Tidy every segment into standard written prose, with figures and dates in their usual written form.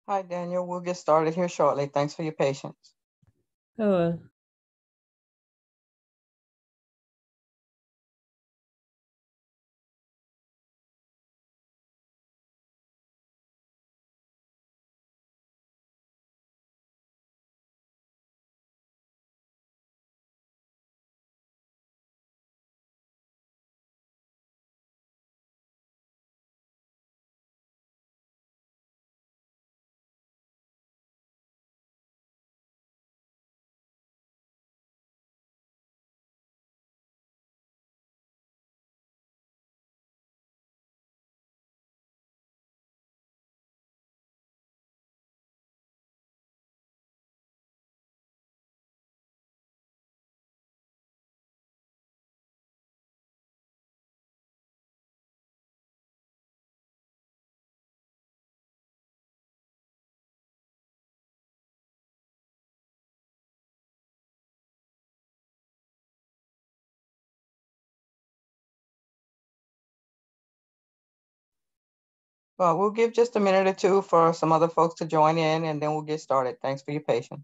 Hi, Daniel. We'll get started here shortly. Thanks for your patience. Oh, Well, we'll give just a minute or two for some other folks to join in, and then we'll get started. Thanks for your patience.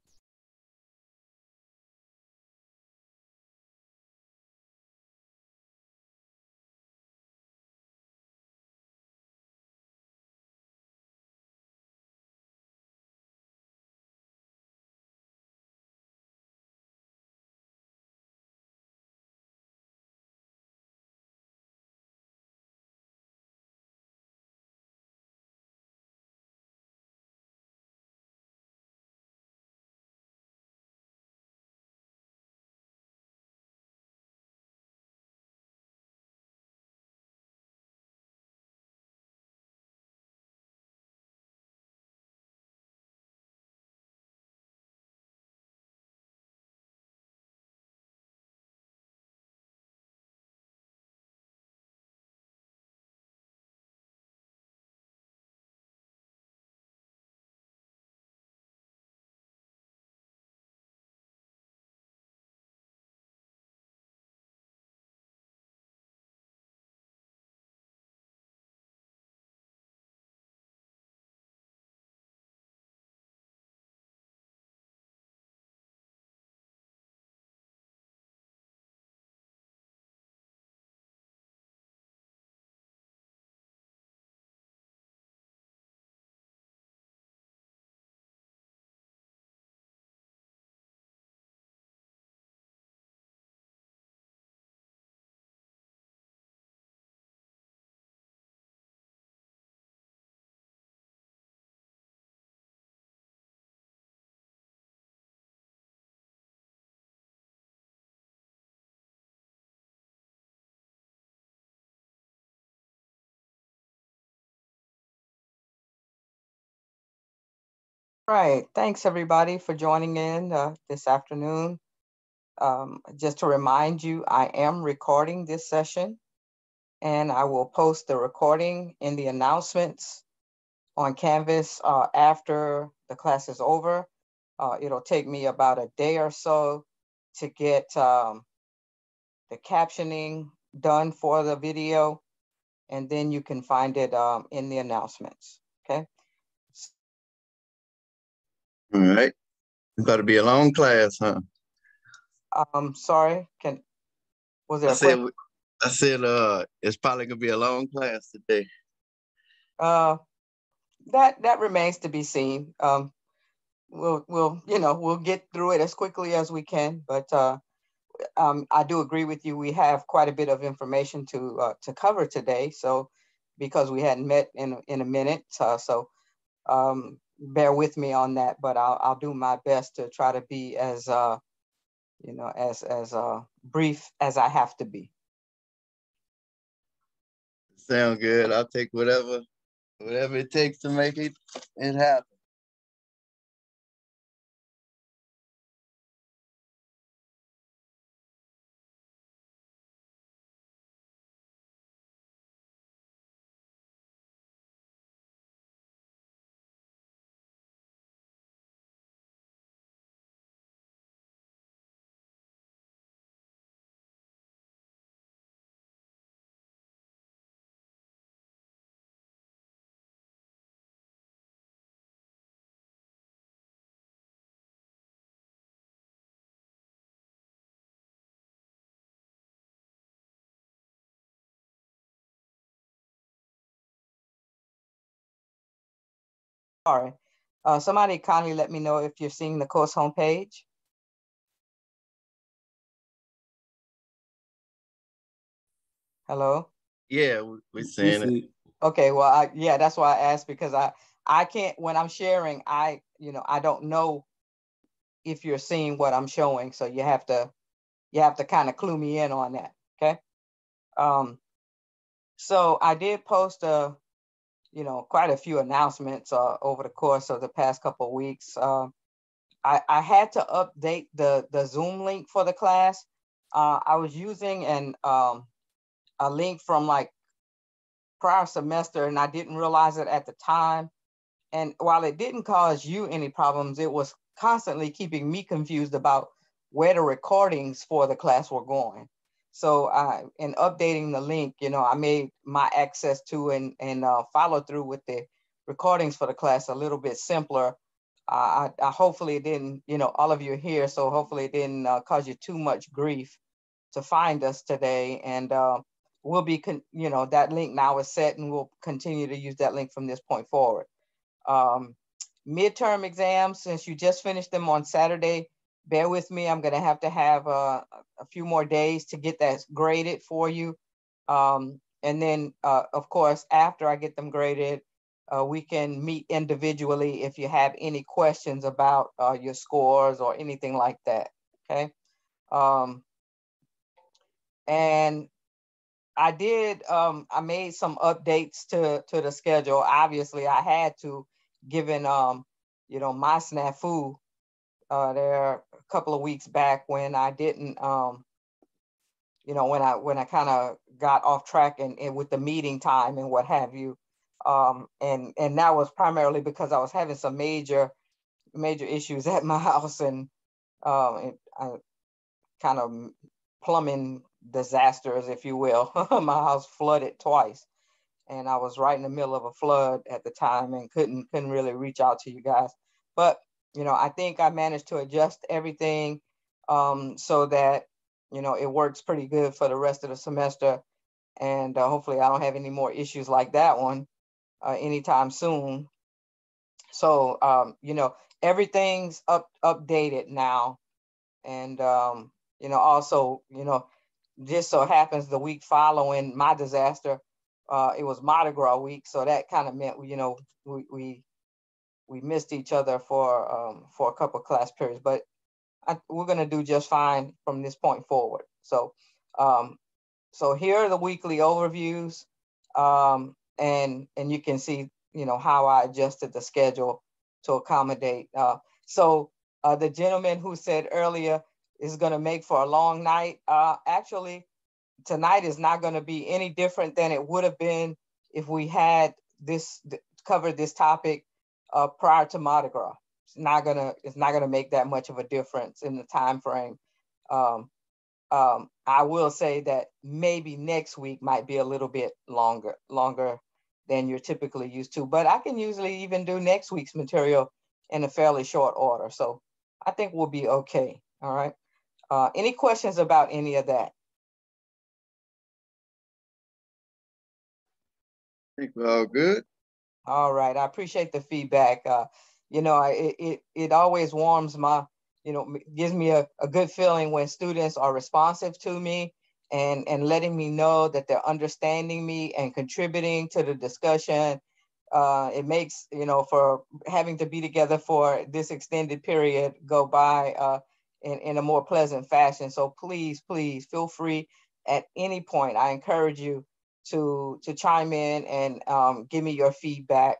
Right. Thanks, everybody, for joining in this afternoon. Just to remind you, I am recording this session, and I will post the recording in the announcements on Canvas after the class is over. It'll take me about a day or so to get the captioning done for the video, and then you can find it in the announcements. Okay. All right. It's about to be a long class, huh? Sorry. Was there I a said, question? it's probably gonna be a long class today. Uh, that remains to be seen. We'll get through it as quickly as we can, but I do agree with you. We have quite a bit of information to cover today. So because we hadn't met in a minute, so bear with me on that. But I'll do my best to try to be as as brief as I have to be. Sound good. I'll take whatever it takes to make it happen. Sorry. Somebody kindly let me know if you're seeing the course homepage. Hello? Yeah, we're seeing it. Okay, well, yeah, that's why I asked, because I can't, when I'm sharing, I don't know if you're seeing what I'm showing. So you have to kind of clue me in on that. Okay. So I did post quite a few announcements over the course of the past couple of weeks. I had to update the Zoom link for the class. I was using a link from like prior semester, and I didn't realize it at the time. And while it didn't cause you any problems, it was constantly keeping me confused about where the recordings for the class were going. So in updating the link, I made my access to and follow through with the recordings for the class a little bit simpler. I hopefully it didn't, all of you are here, so hopefully it didn't cause you too much grief to find us today. And we'll be, that link now is set, and we'll continue to use that link from this point forward. Midterm exams, since you just finished them on Saturday, bear with me. I'm going to have a few more days to get that graded for you. And then, of course, after I get them graded, we can meet individually if you have any questions about your scores or anything like that. Okay. And I did, I made some updates to the schedule. Obviously, I had to, given, my snafu there a couple of weeks back when I didn't, when I kind of got off track and with the meeting time and what have you. And that was primarily because I was having some major issues at my house, and I kind of plumbing disasters, if you will. My house flooded twice, and I was right in the middle of a flood at the time and couldn't really reach out to you guys. But I think I managed to adjust everything so that it works pretty good for the rest of the semester, and hopefully I don't have any more issues like that one anytime soon. So everything's updated now, and also just so happens the week following my disaster, it was Mardi Gras week, so that kind of meant we missed each other for a couple of class periods, but we're going to do just fine from this point forward. So so here are the weekly overviews, and you can see how I adjusted the schedule to accommodate. So the gentleman who said earlier is going to make for a long night. Actually, tonight is not going to be any different than it would have been if we had covered this topic prior to Mardi Gras. It's not gonna make that much of a difference in the time frame. I will say that maybe next week might be a little bit longer than you're typically used to, but I can usually even do next week's material in a fairly short order. So I think we'll be okay. All right. Any questions about any of that? I think we're all good. All right. I appreciate the feedback. It always warms my, gives me a good feeling when students are responsive to me and letting me know that they're understanding me and contributing to the discussion. It makes, for having to be together for this extended period go by in a more pleasant fashion. So please feel free at any point. I encourage you to chime in and give me your feedback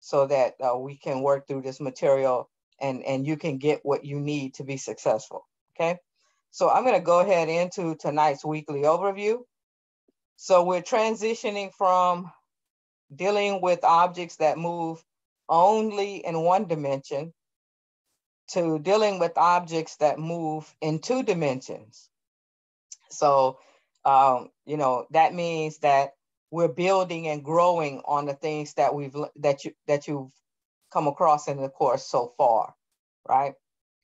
so that we can work through this material and you can get what you need to be successful. Okay. So I'm going to go ahead into tonight's weekly overview. So we're transitioning from dealing with objects that move only in one dimension to dealing with objects that move in two dimensions. So, that means that we're building and growing on the things that you've come across in the course so far, right?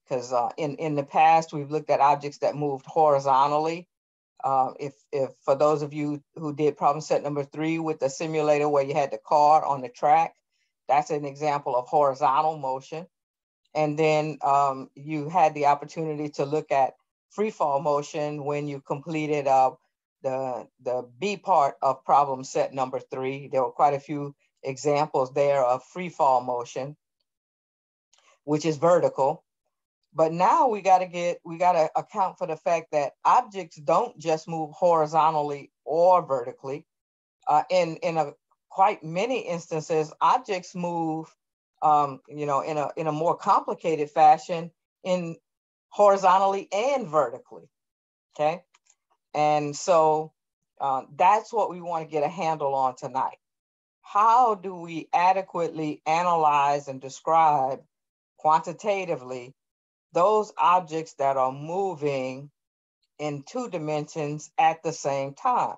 Because in the past, we've looked at objects that moved horizontally. If for those of you who did problem set number 3 with the simulator where you had the car on the track, That's an example of horizontal motion. And then you had the opportunity to look at free fall motion when you completed the B part of problem set number 3. There were quite a few examples there of free fall motion, which is vertical. But now we got to account for the fact that objects don't just move horizontally or vertically. In quite many instances, objects move, in a more complicated fashion, in horizontally and vertically. Okay, and so that's what we want to get a handle on tonight. How do we adequately analyze and describe quantitatively those objects that are moving in 2 dimensions at the same time?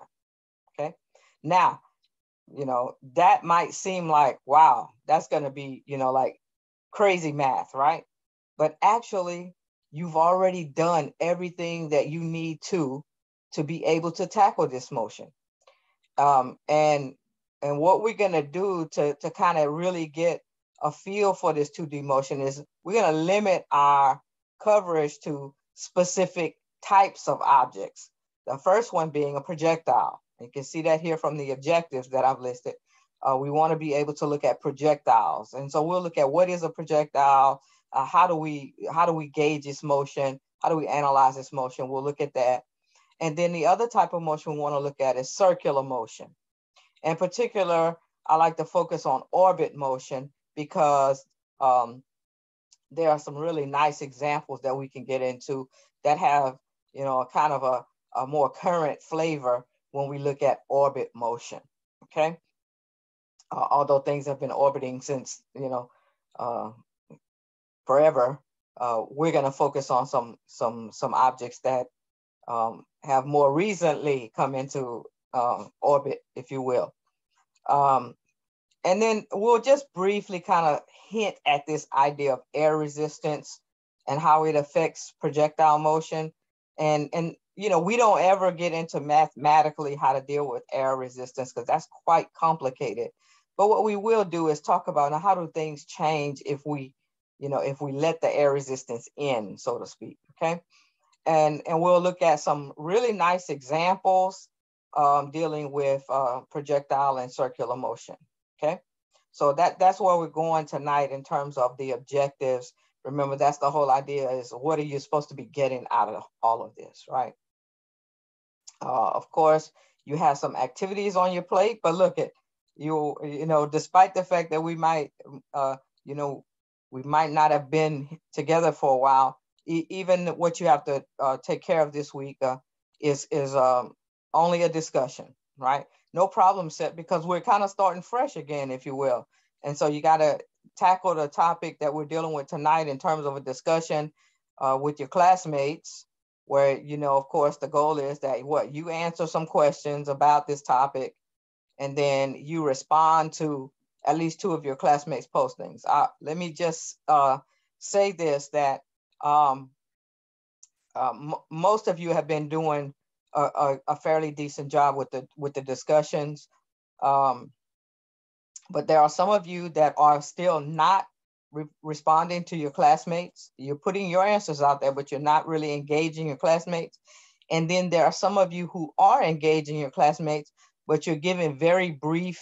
Okay, now, that might seem like, wow, that's going to be, like crazy math, right? But actually, you've already done everything that you need to be able to tackle this motion. And what we're going to do to kind of really get a feel for this 2D motion is we're going to limit our coverage to specific types of objects. The first one being a projectile. You can see that here from the objectives that I've listed. We want to be able to look at projectiles. And so we'll look at what is a projectile, how do we gauge its motion, how do we analyze its motion. We'll look at that. And then the other type of motion we want to look at is circular motion. In particular, I like to focus on orbit motion because there are some really nice examples that we can get into that have, a kind of a more current flavor when we look at orbit motion. Okay, although things have been orbiting since forever, we're going to focus on some objects that have more recently come into orbit, if you will. And then we'll just briefly kind of hint at this idea of air resistance and how it affects projectile motion. And we don't ever get into mathematically how to deal with air resistance because that's quite complicated. But what we will do is talk about, now, how do things change if we let the air resistance in, so to speak, okay? And we'll look at some really nice examples dealing with projectile and circular motion, okay? So that's where we're going tonight in terms of the objectives. Remember, that's the whole idea, is what are you supposed to be getting out of all of this, right? Of course, you have some activities on your plate, but look at despite the fact that we might not have been together for a while, even what you have to take care of this week is only a discussion, right? No problem set, because we're kind of starting fresh again, if you will. And so you got to tackle the topic that we're dealing with tonight in terms of a discussion with your classmates, where, of course, the goal is that you answer some questions about this topic, and then you respond to at least 2 of your classmates' postings. Let me just say this, that most of you have been doing a fairly decent job with the discussions, but there are some of you that are still not responding to your classmates. You're putting your answers out there, but you're not really engaging your classmates. And then there are some of you who are engaging your classmates, but you're giving very brief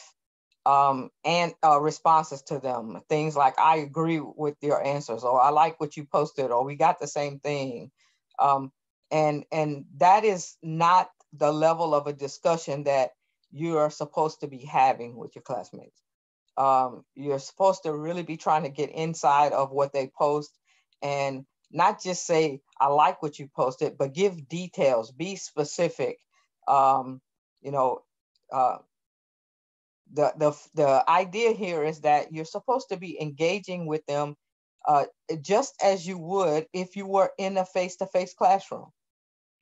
responses to them. Things like, I agree with your answers, or I like what you posted, or we got the same thing. And that is not the level of a discussion that you are supposed to be having with your classmates. You're supposed to really be trying to get inside of what they post, and not just say, I like what you posted, but give details, be specific. The idea here is that you're supposed to be engaging with them just as you would if you were in a face-to-face classroom,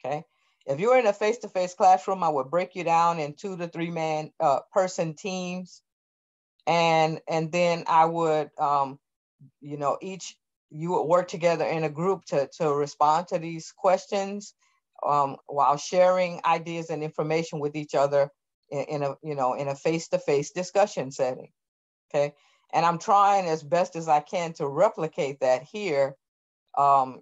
okay? If you were in a face-to-face classroom, I would break you down in 2 to 3 man person teams. And then I would, you would work together in a group to respond to these questions while sharing ideas and information with each other in a face-to-face discussion setting. Okay. And I'm trying as best as I can to replicate that here. Um,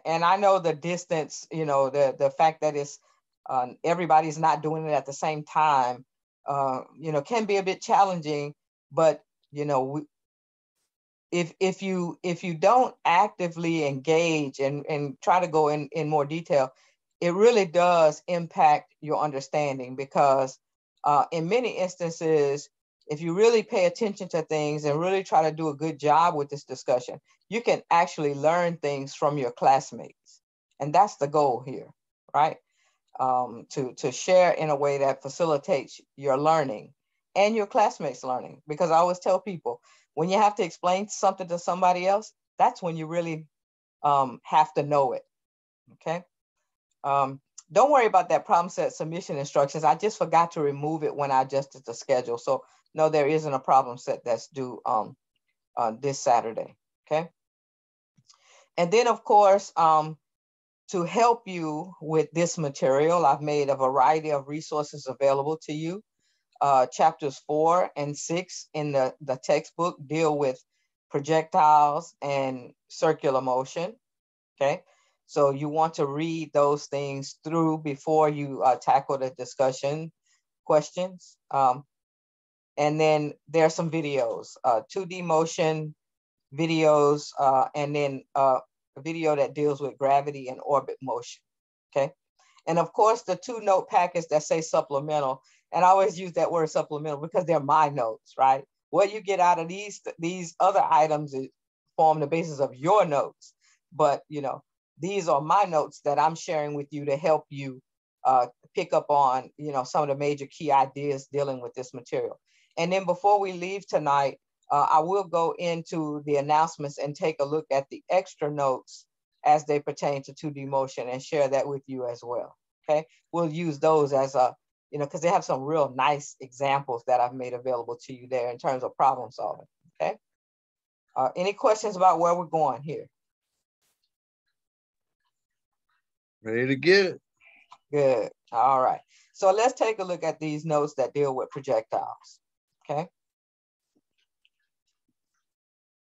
and I know the distance, the fact that it's everybody's not doing it at the same time, can be a bit challenging. But if you don't actively engage and try to go in more detail, it really does impact your understanding, because in many instances, if you really pay attention to things and really try to do a good job with this discussion, you can actually learn things from your classmates. And that's the goal here, right? To share in a way that facilitates your learning and your classmates' learning. Because I always tell people, when you have to explain something to somebody else, that's when you really have to know it, okay? Don't worry about that problem set submission instructions. I just forgot to remove it when I adjusted the schedule. So no, there isn't a problem set that's due this Saturday, okay? And then of course, to help you with this material, I've made a variety of resources available to you. Chapters 4 and 6 in the textbook deal with projectiles and circular motion, okay? So you want to read those things through before you tackle the discussion questions. And then there are some videos, 2D motion videos, and then a video that deals with gravity and orbit motion, okay? And of course, the 2-note packets that say supplemental, and I always use that word supplemental because they're my notes, right? What you get out of these other items form the basis of your notes. But, these are my notes that I'm sharing with you to help you pick up on, some of the major key ideas dealing with this material. And then before we leave tonight, I will go into the announcements and take a look at the extra notes as they pertain to 2D motion and share that with you as well, okay? We'll use those as because they have some real nice examples that I've made available to you there in terms of problem solving, okay? Any questions about where we're going here? Ready to get it. Good, all right. So let's take a look at these notes that deal with projectiles, okay?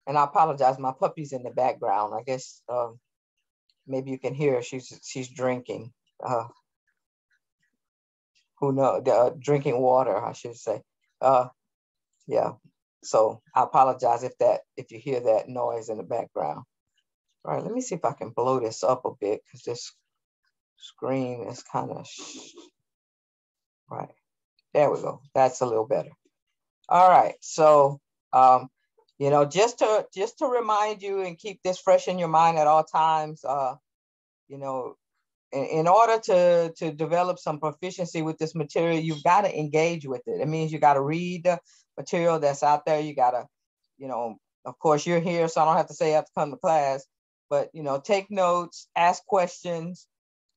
And I apologize, my puppy's in the background. I guess maybe you can hear her. She's drinking. Who knows? Drinking water, I should say. Yeah. So I apologize if you hear that noise in the background. All right, let me see if I can blow this up a bit, because this screen is kind of right. There we go. That's a little better. All right. So just to remind you and keep this fresh in your mind at all times, in order to develop some proficiency with this material, you've got to engage with it. It means you got to read the material that's out there. You got to, of course you're here, so I don't have to say you have to come to class, but, take notes, ask questions,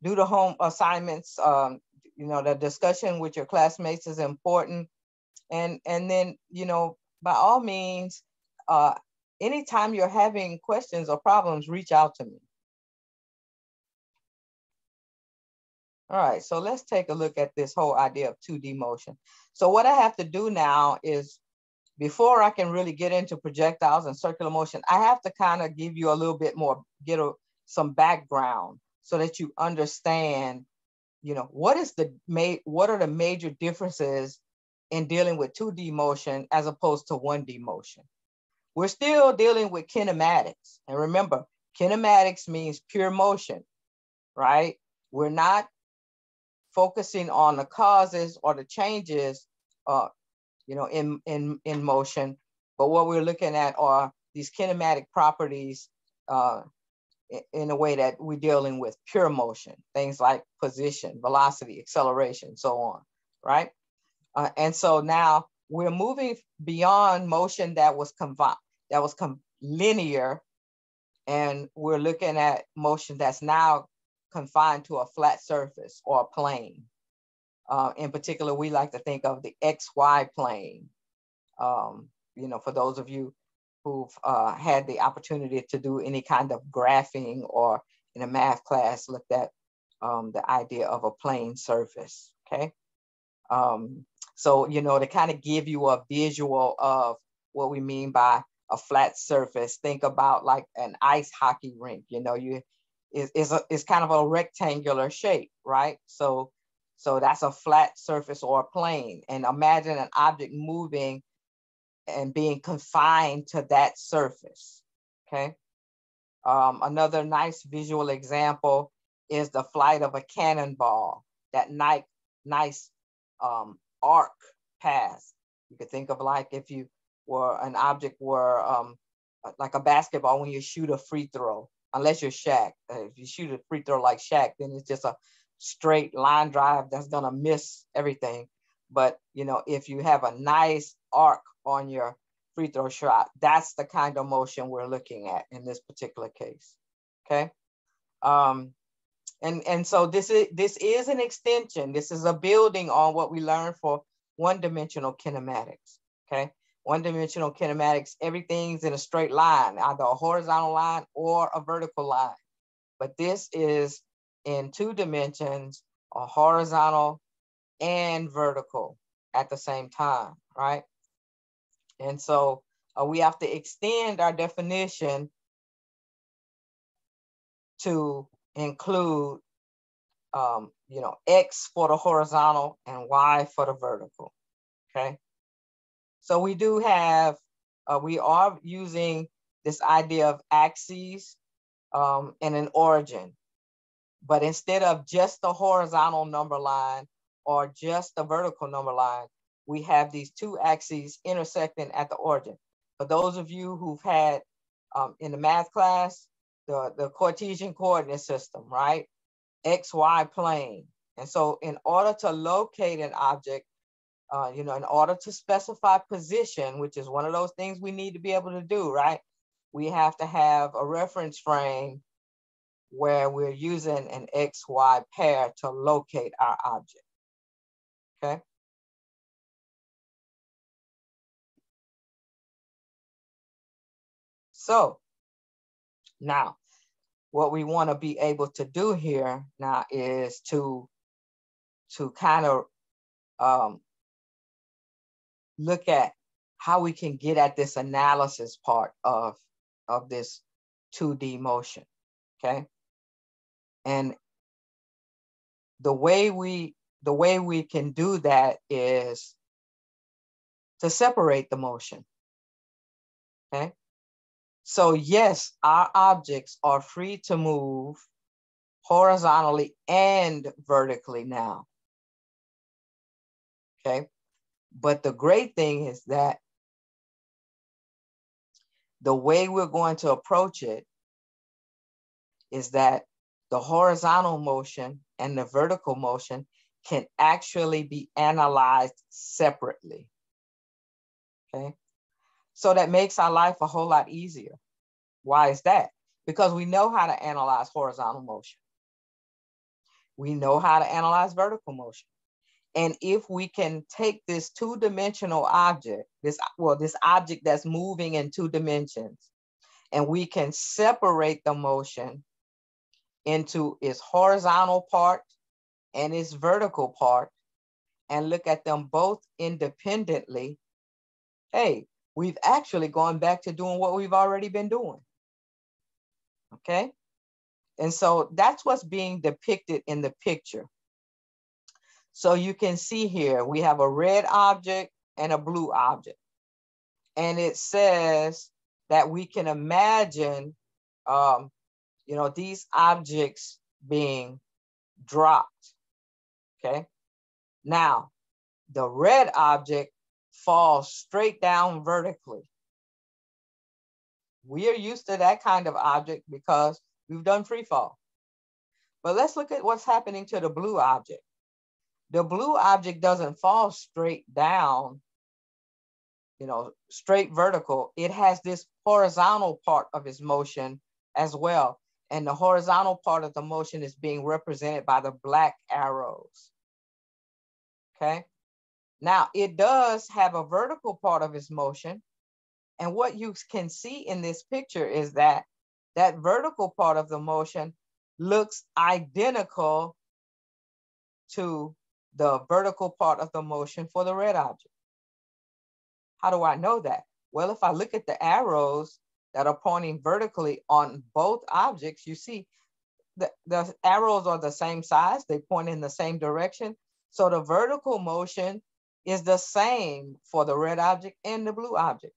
do the home assignments. The discussion with your classmates is important. And then, by all means, anytime you're having questions or problems, reach out to me. All right, so let's take a look at this whole idea of 2D motion. So what I have to do now is, before I can really get into projectiles and circular motion, I have to kind of give you a little bit more, some background so that you understand, what are the major differences in dealing with 2D motion as opposed to 1D motion. We're still dealing with kinematics. And remember, kinematics means pure motion, right? We're not focusing on the causes or the changes, in motion, but what we're looking at are these kinematic properties in a way that we're dealing with pure motion, things like position, velocity, acceleration, so on, right? And so now we're moving beyond motion that was linear, and we're looking at motion that's now confined to a flat surface or a plane. In particular, we like to think of the XY plane. For those of you who've had the opportunity to do any kind of graphing or in a math class looked at the idea of a plane surface, okay? So, to kind of give you a visual of what we mean by a flat surface. Think about like an ice hockey rink, you know, it's kind of a rectangular shape, right? So that's a flat surface or a plane. And imagine an object moving and being confined to that surface, okay? Another nice visual example is the flight of a cannonball, that nice arc pass. You could think of like if you were an object were like a basketball when you shoot a free throw, unless you're Shaq. If you shoot a free throw like Shaq, then it's just a straight line drive that's gonna miss everything. But you know, if you have a nice arc on your free throw shot, that's the kind of motion we're looking at in this particular case. Okay. And so this is an extension. This is a building on what we learned for one-dimensional kinematics. Okay. One-dimensional kinematics, everything's in a straight line, either a horizontal line or a vertical line. But this is in 2 dimensions, a horizontal and vertical at the same time, right? And so we have to extend our definition to include, you know, X for the horizontal and Y for the vertical, okay? So we do have, we are using this idea of axes and an origin, but instead of just the horizontal number line or just the vertical number line, we have these 2 axes intersecting at the origin. For those of you who've had in the math class, the Cartesian coordinate system, right? X, Y plane. And so in order to locate an object, you know, in order to specify position, which is one of those things we need to be able to do, right? We have to have a reference frame where we're using an XY pair to locate our object, okay? So now, what we want to be able to do here now is to kind of look at how we can get at this analysis part of this 2D motion, okay? And the way we can do that is to separate the motion, okay? So yes, our objects are free to move horizontally and vertically now, okay? But the great thing is that the way we're going to approach it is that the horizontal motion and the vertical motion can actually be analyzed separately, okay? So that makes our life a whole lot easier. Why is that? Because we know how to analyze horizontal motion. We know how to analyze vertical motion. And if we can take this 2-dimensional object, this object that's moving in 2 dimensions, and we can separate the motion into its horizontal part and its vertical part and look at them both independently, hey, we've actually gone back to doing what we've already been doing, okay? And so that's what's being depicted in the picture. So you can see here, we have a red object and a blue object. And it says that we can imagine, you know, these objects being dropped, okay? Now, the red object falls straight down vertically. We are used to that kind of object because we've done free fall. But let's look at what's happening to the blue object. The blue object doesn't fall straight down, you know, straight vertical. It has this horizontal part of its motion as well. And the horizontal part of the motion is being represented by the black arrows, okay? Now, it does have a vertical part of its motion. And what you can see in this picture is that that vertical part of the motion looks identical to the vertical part of the motion for the red object. How do I know that? Well, if I look at the arrows that are pointing vertically on both objects, you see the arrows are the same size, they point in the same direction. So the vertical motion is the same for the red object and the blue object.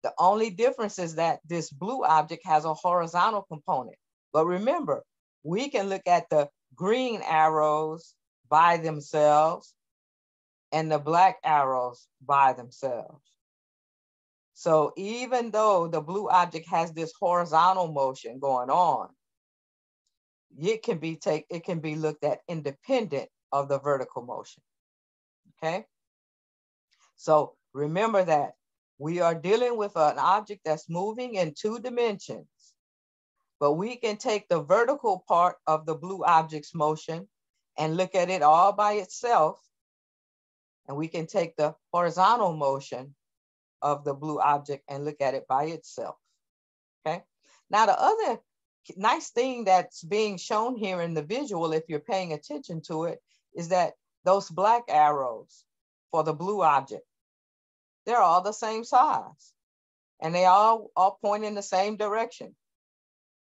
The only difference is that this blue object has a horizontal component. But remember, we can look at the green arrows by themselves and the black arrows by themselves. So even though the blue object has this horizontal motion going on, it can be looked at independent of the vertical motion. Okay. So remember that we are dealing with an object that's moving in 2 dimensions, but we can take the vertical part of the blue object's motion and look at it all by itself. And we can take the horizontal motion of the blue object and look at it by itself. Okay. Now, the other nice thing that's being shown here in the visual, if you're paying attention to it, is that those black arrows for the blue object, they're all the same size and they all point in the same direction,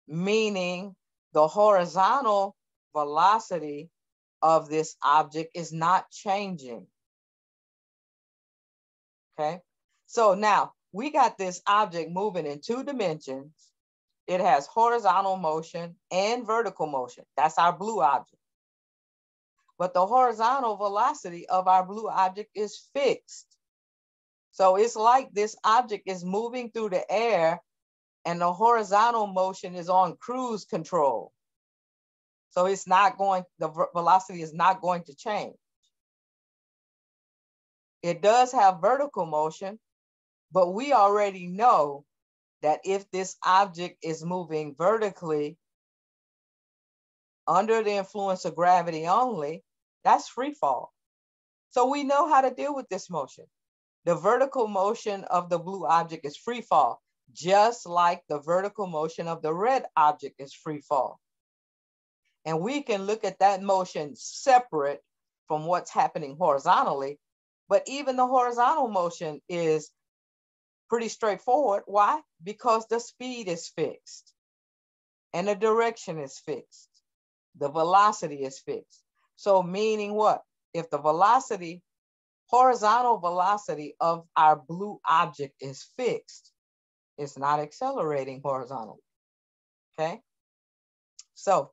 meaning the horizontal velocity of this object is not changing. Okay, so now we got this object moving in 2 dimensions. It has horizontal motion and vertical motion. That's our blue object. But the horizontal velocity of our blue object is fixed. So it's like this object is moving through the air and the horizontal motion is on cruise control. So it's not going, the velocity is not going to change. It does have vertical motion, but we already know that if this object is moving vertically under the influence of gravity only, that's free fall. So we know how to deal with this motion. The vertical motion of the blue object is free fall, just like the vertical motion of the red object is free fall. And we can look at that motion separate from what's happening horizontally, but even the horizontal motion is pretty straightforward. Why? Because the speed is fixed and the direction is fixed. The velocity is fixed. So meaning what? If the velocity, horizontal velocity of our blue object is fixed, it's not accelerating horizontally. Okay. So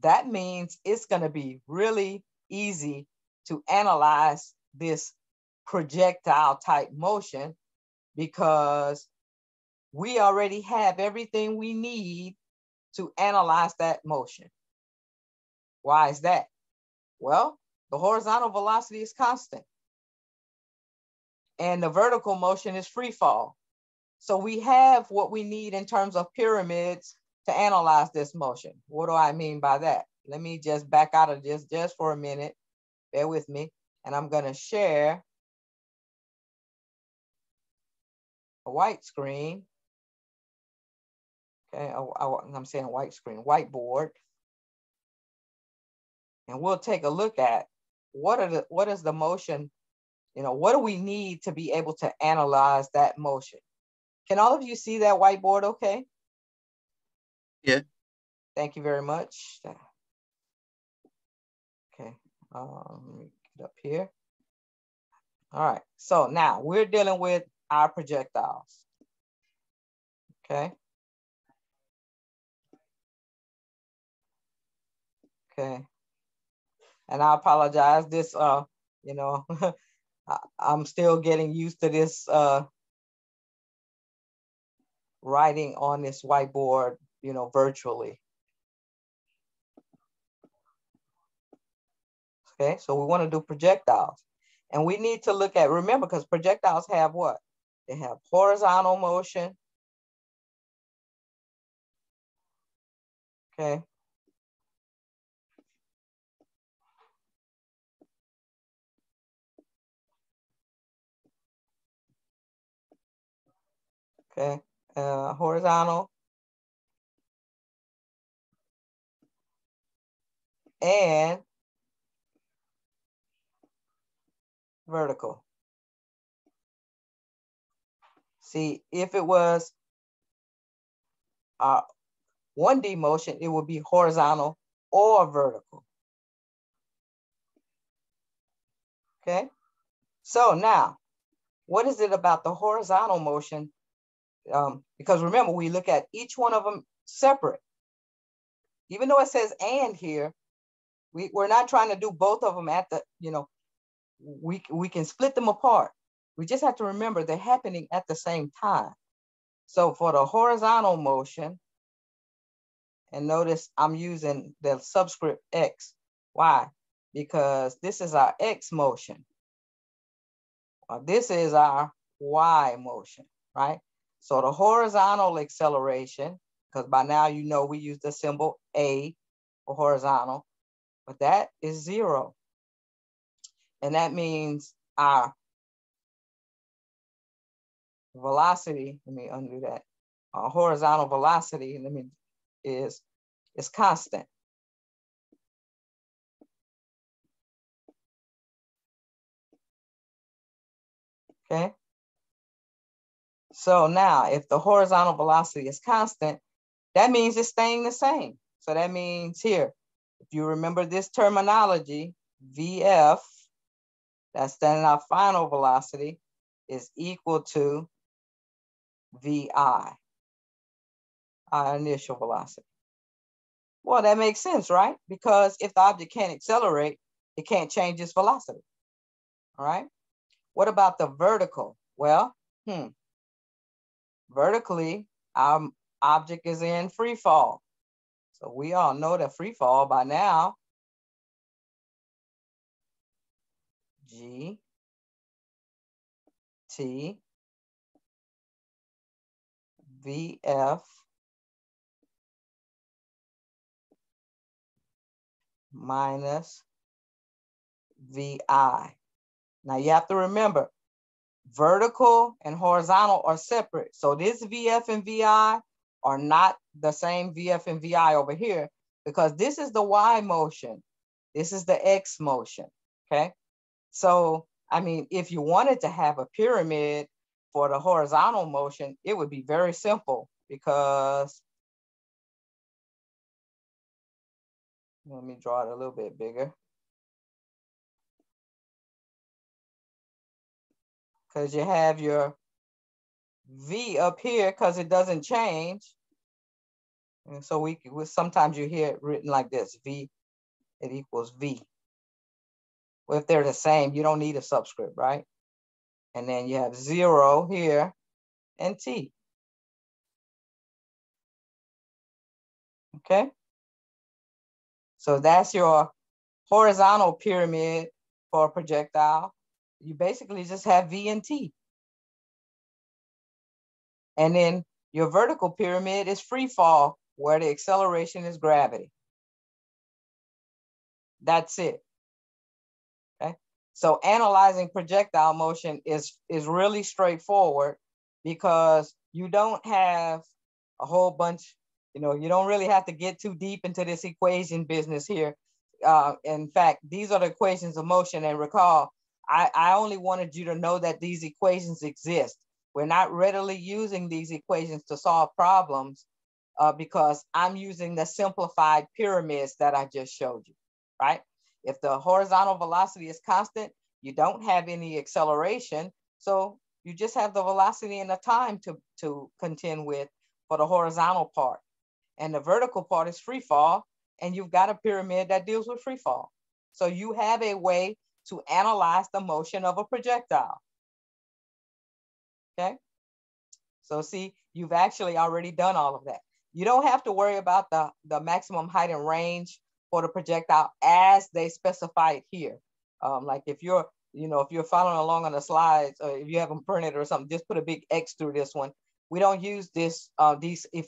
that means it's going to be really easy to analyze this projectile type motion because we already have everything we need to analyze that motion. Why is that? Well, the horizontal velocity is constant and the vertical motion is free fall. So we have what we need in terms of pyramids to analyze this motion. What do I mean by that? Let me just back out of this just for a minute. Bear with me. And I'm going to share a white screen. Okay, I'm saying white screen, whiteboard. And we'll take a look at what is the motion, what do we need to be able to analyze that motion? Can all of you see that whiteboard okay? Yeah. Thank you very much. Okay, let me get up here. All right, so now we're dealing with our projectiles. Okay. Okay. And I apologize. This, I'm still getting used to this writing on this whiteboard, virtually. Okay, so we want to do projectiles. And we need to look at, remember, because projectiles have what? They have horizontal motion. Okay. Okay, horizontal and vertical. See, if it was 1D motion, it would be horizontal or vertical. Okay, so now, what is it about the horizontal motion? Because remember, we look at each one of them separate. Even though it says and here, we're not trying to do both of them at the, we can split them apart. We just have to remember they're happening at the same time. So for the horizontal motion, and notice I'm using the subscript X. Why? Because this is our X motion. This is our Y motion, right? So the horizontal acceleration, because by now you know we use the symbol A for horizontal, but that is 0. And that means our velocity, let me undo that. Our horizontal velocity, is constant. Okay. So now if the horizontal velocity is constant, that means it's staying the same. So that means here, if you remember this terminology, VF, that's then our final velocity, is equal to VI, our initial velocity. Well, that makes sense, right? Because if the object can't accelerate, it can't change its velocity. All right. What about the vertical? Well, vertically, our object is in free fall. So we all know that free fall by now. G T VF minus VI. Now you have to remember, vertical and horizontal are separate. So this VF and VI are not the same VF and VI over here, because this is the Y motion. This is the X motion, okay? So, I mean, if you wanted to have a pyramid for the horizontal motion, it would be very simple, because, let me draw it a little bit bigger. Because you have your V up here because it doesn't change. And so sometimes you hear it written like this, V, it equals V. Well, if they're the same, you don't need a subscript, right? And then you have 0 here and T. Okay? So that's your horizontal pyramid for a projectile. You basically just have V and T. And then your vertical pyramid is free fall, where the acceleration is gravity. That's it. Okay. So analyzing projectile motion is really straightforward, because you don't have a whole bunch, you don't really have to get too deep into this equation business here. In fact, these are the equations of motion. And recall, I only wanted you to know that these equations exist. We're not readily using these equations to solve problems because I'm using the simplified pyramids that I just showed you, right? If the horizontal velocity is constant, you don't have any acceleration. So you just have the velocity and the time to contend with for the horizontal part. And the vertical part is free fall. And you've got a pyramid that deals with free fall. So you have a way to analyze the motion of a projectile. Okay. So see, you've actually already done all of that. You don't have to worry about the maximum height and range for the projectile as they specify it here. Like if you're following along on the slides, or if you have them printed or something, just put a big X through this one. We don't use these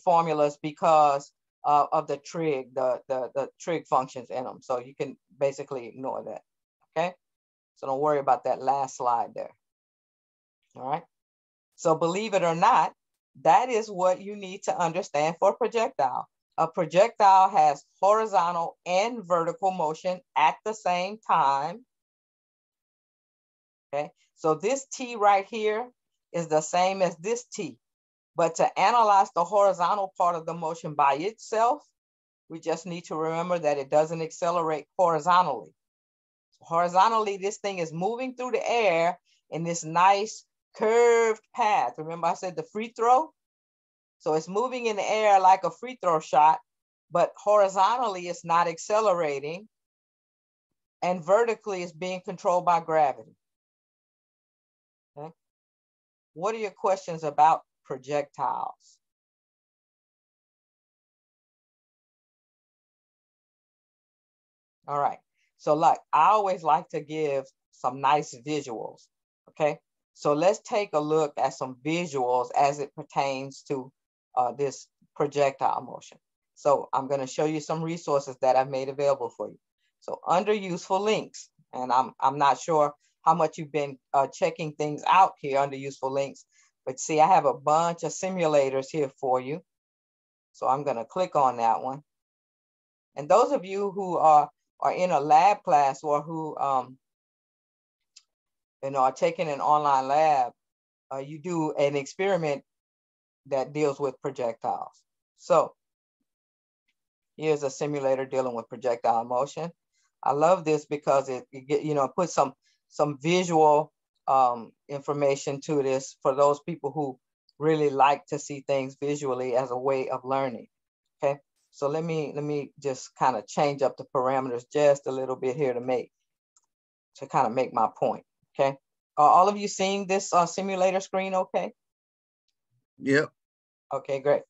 formulas because of the trig, the trig functions in them. So you can basically ignore that. Okay. So don't worry about that last slide there. All right. So believe it or not, that is what you need to understand for a projectile. A projectile has horizontal and vertical motion at the same time. Okay, so this T right here is the same as this t. But to analyze the horizontal part of the motion by itself, we just need to remember that it doesn't accelerate horizontally. Horizontally, this thing is moving through the air in this nice curved path. Remember I said the free throw? So it's moving in the air like a free throw shot, but horizontally it's not accelerating, and vertically it's being controlled by gravity. Okay. What are your questions about projectiles? All right. So like, I always like to give some nice visuals. Okay. So let's take a look at some visuals as it pertains to this projectile motion. So I'm going to show you some resources that I've made available for you. So under useful links, and I'm not sure how much you've been checking things out here under useful links, but see, I have a bunch of simulators here for you. So I'm going to click on that one. And those of you who are in a lab class, or who are taking an online lab, you do an experiment that deals with projectiles. So here's a simulator dealing with projectile motion. I love this because it puts some visual information to this for those people who really like to see things visually as a way of learning. Okay, so let me just kind of change up the parameters just a little bit here to kind of make my point. Okay, are all of you seeing this simulator screen? Okay. Yep. Okay, great.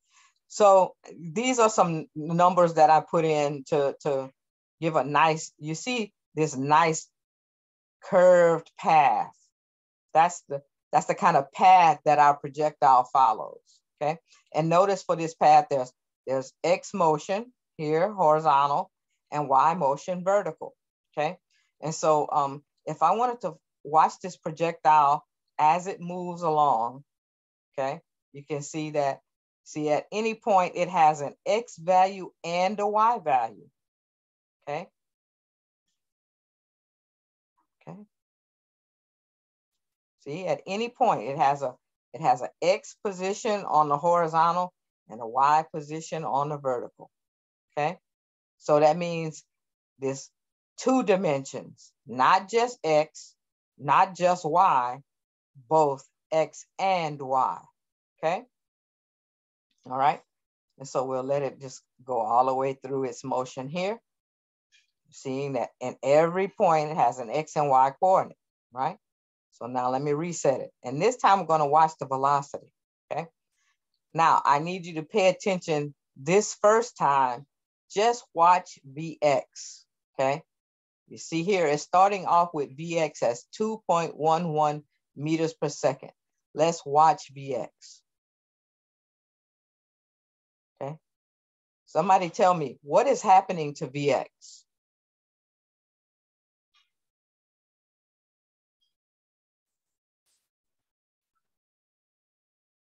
So these are some numbers that I put in to give a nice, you see this nice curved path. That's the kind of path that our projectile follows. Okay. And notice for this path, there's X motion here, horizontal, and Y motion, vertical. Okay. And so if I wanted to watch this projectile as it moves along, okay, you can see that, at any point it has an X value and a Y value. Okay. Okay. See, at any point it has an X position on the horizontal and a Y position on the vertical. Okay. So that means this 2 dimensions, not just X, not just Y, both X and Y. Okay. All right. And so we'll let it just go all the way through its motion here. Seeing that in every point it has an X and Y coordinate, right? So now let me reset it. And this time I'm going to watch the velocity. Okay. Now I need you to pay attention this first time. Just watch Vx. Okay. You see here, it's starting off with Vx as 2.11 meters per second. Let's watch Vx. Okay. Somebody tell me, what is happening to Vx?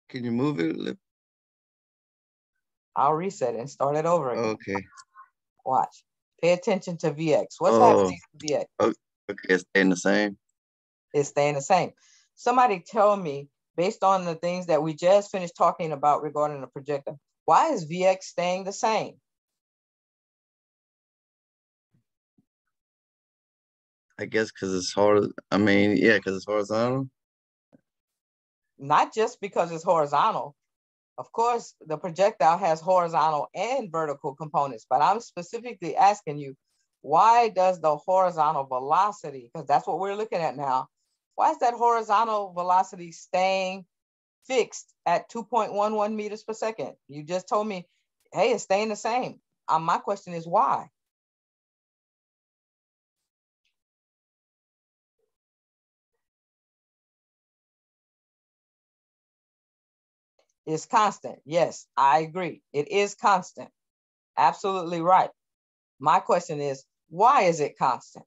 Can you move it? I'll reset it and start it over again. Okay. Watch. Pay attention to Vx. What's happening to Vx? Okay, it's staying the same. It's staying the same. Somebody tell me, based on the things that we just finished talking about regarding the projectile, why is Vx staying the same? I guess because it's hard. I mean, yeah, because it's horizontal. Not just because it's horizontal. Of course, the projectile has horizontal and vertical components, but I'm specifically asking you, why does the horizontal velocity, because that's what we're looking at now, why is that horizontal velocity staying fixed at 2.11 meters per second? You just told me, hey, it's staying the same. My question is why? It's constant. Yes, I agree. It is constant. Absolutely right. My question is, why is it constant?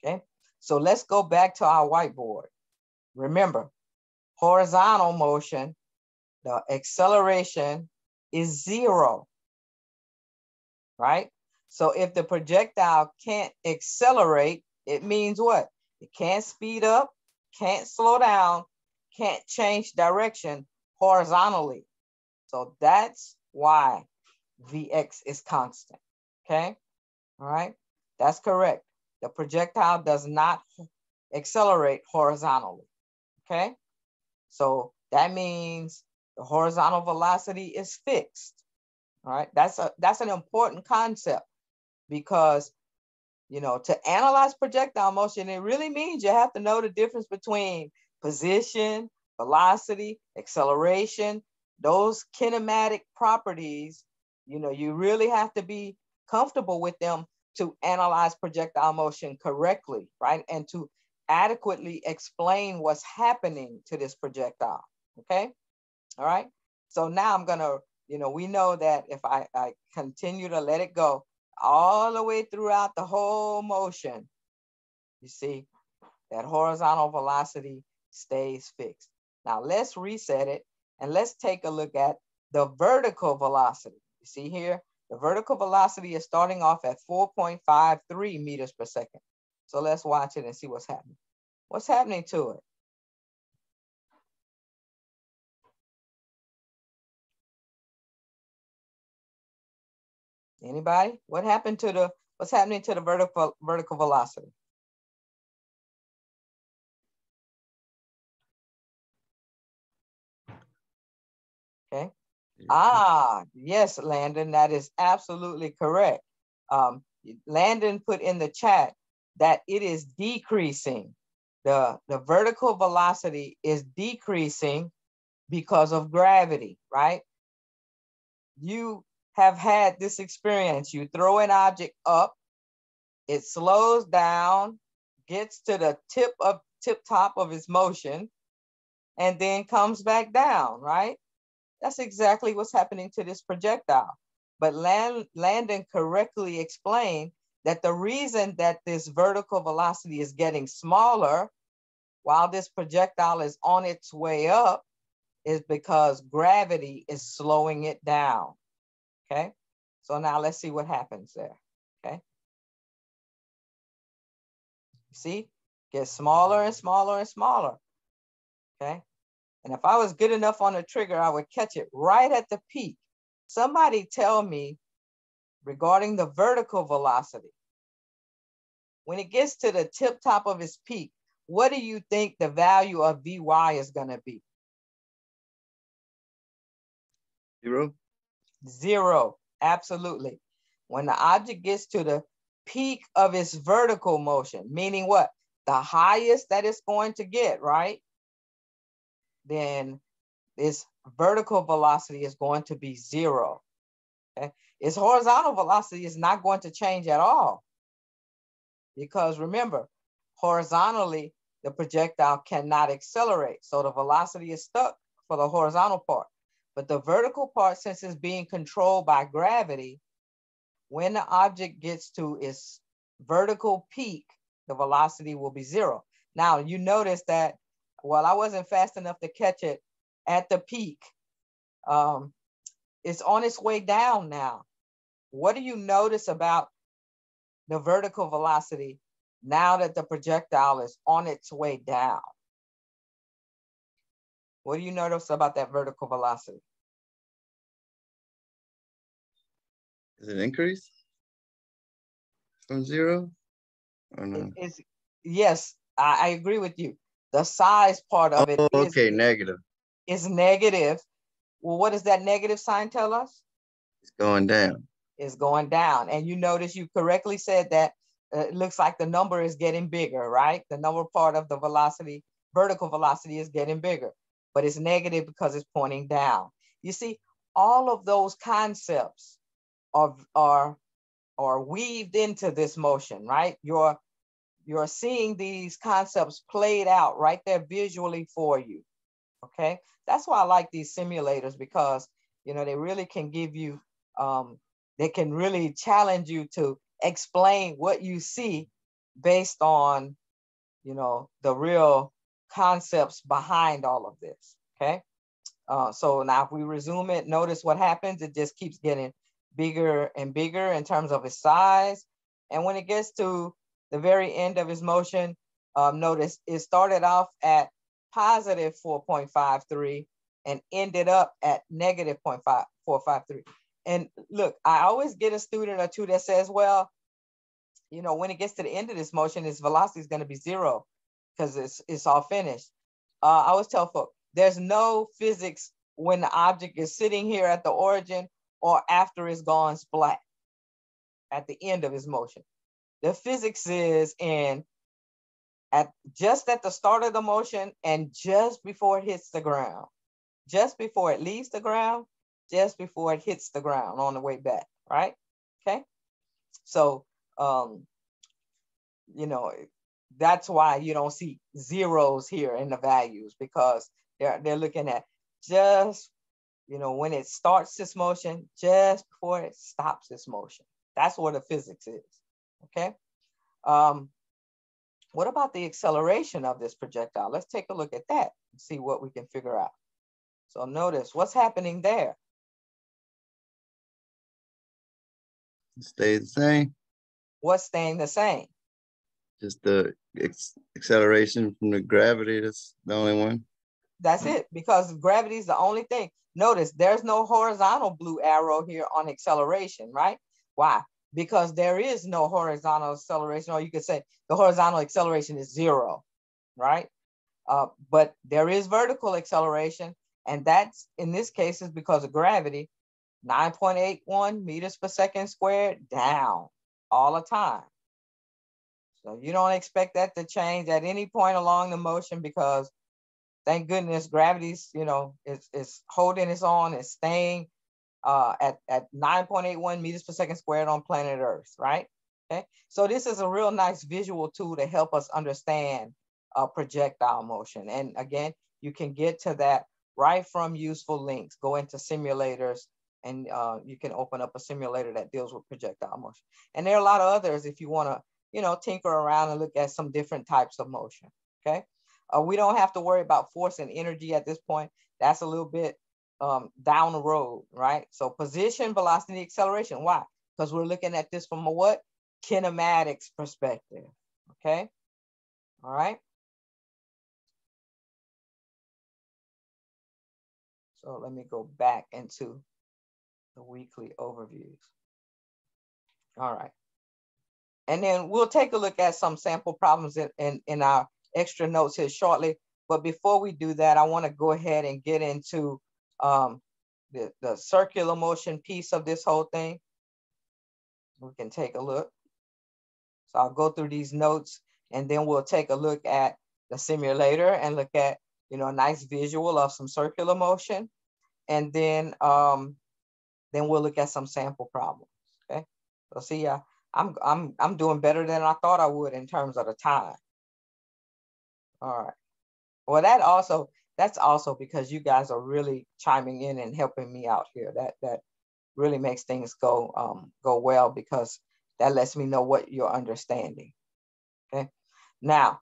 Okay, so let's go back to our whiteboard. Remember, horizontal motion, the acceleration is 0. right? So if the projectile can't accelerate, it means what? It can't speed up, can't slow down, can't change direction horizontally. So that's why Vx is constant, okay? All right, that's correct. The projectile does not accelerate horizontally, okay? So that means the horizontal velocity is fixed, all right? That's an important concept because, you know, to analyze projectile motion, it really means you have to know the difference between position, velocity, acceleration, those kinematic properties. You know, you really have to be comfortable with them to analyze projectile motion correctly, right? And to adequately explain what's happening to this projectile, okay? All right. So now I'm gonna, you know, we know that if I continue to let it go all the way throughout the whole motion, you see that horizontal velocity stays fixed. Now let's reset it and let's take a look at the vertical velocity. You see here, the vertical velocity is starting off at 4.53 meters per second. So let's watch it and see what's happening. What's happening to it? Anybody? What's happening to the vertical velocity? Okay. Ah, yes, Landon, that is absolutely correct. Landon put in the chat that it is decreasing. The vertical velocity is decreasing because of gravity, right? You have had this experience. You throw an object up, it slows down, gets to the tip top of its motion, and then comes back down, right? That's exactly what's happening to this projectile. But Landon correctly explained that the reason that this vertical velocity is getting smaller while this projectile is on its way up is because gravity is slowing it down, okay? So now let's see what happens there, okay? See, gets smaller and smaller and smaller, okay? And if I was good enough on the trigger, I would catch it right at the peak. Somebody tell me regarding the vertical velocity. When it gets to the tip top of its peak, what do you think the value of Vy is gonna be? 0. 0, absolutely. When the object gets to the peak of its vertical motion, meaning what? The highest that it's going to get, right? Then its vertical velocity is going to be 0. Okay? Its horizontal velocity is not going to change at all. Because remember, horizontally, the projectile cannot accelerate. So the velocity is stuck for the horizontal part. But the vertical part, since it's being controlled by gravity, when the object gets to its vertical peak, the velocity will be 0. Now, you notice that while I wasn't fast enough to catch it at the peak, it's on its way down now. What do you notice about the vertical velocity now that the projectile is on its way down? What do you notice about that vertical velocity? Is it increase from 0 or no? Yes, I agree with you. The size part of it okay, negative. Is negative. Well, what does that negative sign tell us? It's going down. It's going down. And you notice you correctly said that it looks like the number is getting bigger, right? The number part of the velocity, vertical velocity is getting bigger, but it's negative because it's pointing down. You see, all of those concepts are weaved into this motion, right? You're seeing these concepts played out right there visually for you, okay? That's why I like these simulators, because, you know, they really can give you, they can really challenge you to explain what you see based on, you know, the real concepts behind all of this, okay? So now if we resume it, notice what happens. It just keeps getting bigger and bigger in terms of its size. And when it gets to the very end of its motion, notice it started off at positive 4.53 and ended up at negative 0.453. And look, I always get a student or two that says, well, you know, when it gets to the end of this motion, its velocity is going to be 0 because it's all finished. I always tell folks, there's no physics when the object is sitting here at the origin or after it's gone splat at the end of its motion. The physics is just at the start of the motion and just before it hits the ground, just before it leaves the ground, just before it hits the ground on the way back, right? Okay. So, you know, that's why you don't see zeros here in the values, because they're looking at just, you know, when it starts this motion, just before it stops this motion. That's what the physics is, okay? What about the acceleration of this projectile? Let's take a look at that and see what we can figure out. So notice what's happening there. Stay the same. What's staying the same? Just the acceleration from the gravity. That's the only one. That's it, because gravity is the only thing. Notice there's no horizontal blue arrow here on acceleration, right? Why? Because there is no horizontal acceleration, or you could say the horizontal acceleration is 0, right? But there is vertical acceleration, and that's, in this case, is because of gravity, 9.81 meters per second squared down all the time. So you don't expect that to change at any point along the motion, because thank goodness gravity's, you know, it's holding its own, it's staying at 9.81 meters per second squared on planet Earth, right? Okay, so this is a real nice visual tool to help us understand projectile motion. And again, you can get to that right from useful links. Go into simulators, and you can open up a simulator that deals with projectile motion. And there are a lot of others if you want to, you know, tinker around and look at some different types of motion, okay? We don't have to worry about force and energy at this point. That's a little bit down the road, right? So position, velocity, acceleration. Why? Because we're looking at this from a what? Kinematics perspective, okay? All right. So let me go back into the weekly overviews. All right. And then we'll take a look at some sample problems in our extra notes here shortly. But before we do that, I want to go ahead and get into the circular motion piece of this whole thing. We can take a look. So I'll go through these notes, and then we'll take a look at the simulator and look at, you know, a nice visual of some circular motion. And then we'll look at some sample problems, okay? So see, I'm doing better than I thought I would in terms of the time. All right. Well, that's also because you guys are really chiming in and helping me out here. That really makes things go well, because that lets me know what you're understanding. Okay. Now,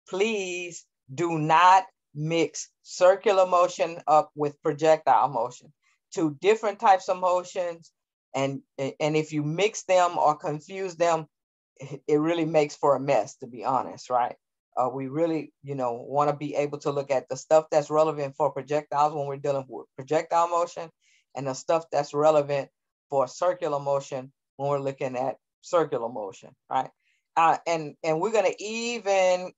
please do not mix circular motion up with projectile motion. Two different types of motions, and if you mix them or confuse them, it really makes for a mess, to be honest, right? We really, you know, want to be able to look at the stuff that's relevant for projectiles when we're dealing with projectile motion, and the stuff that's relevant for circular motion when we're looking at circular motion, right? And we're going to even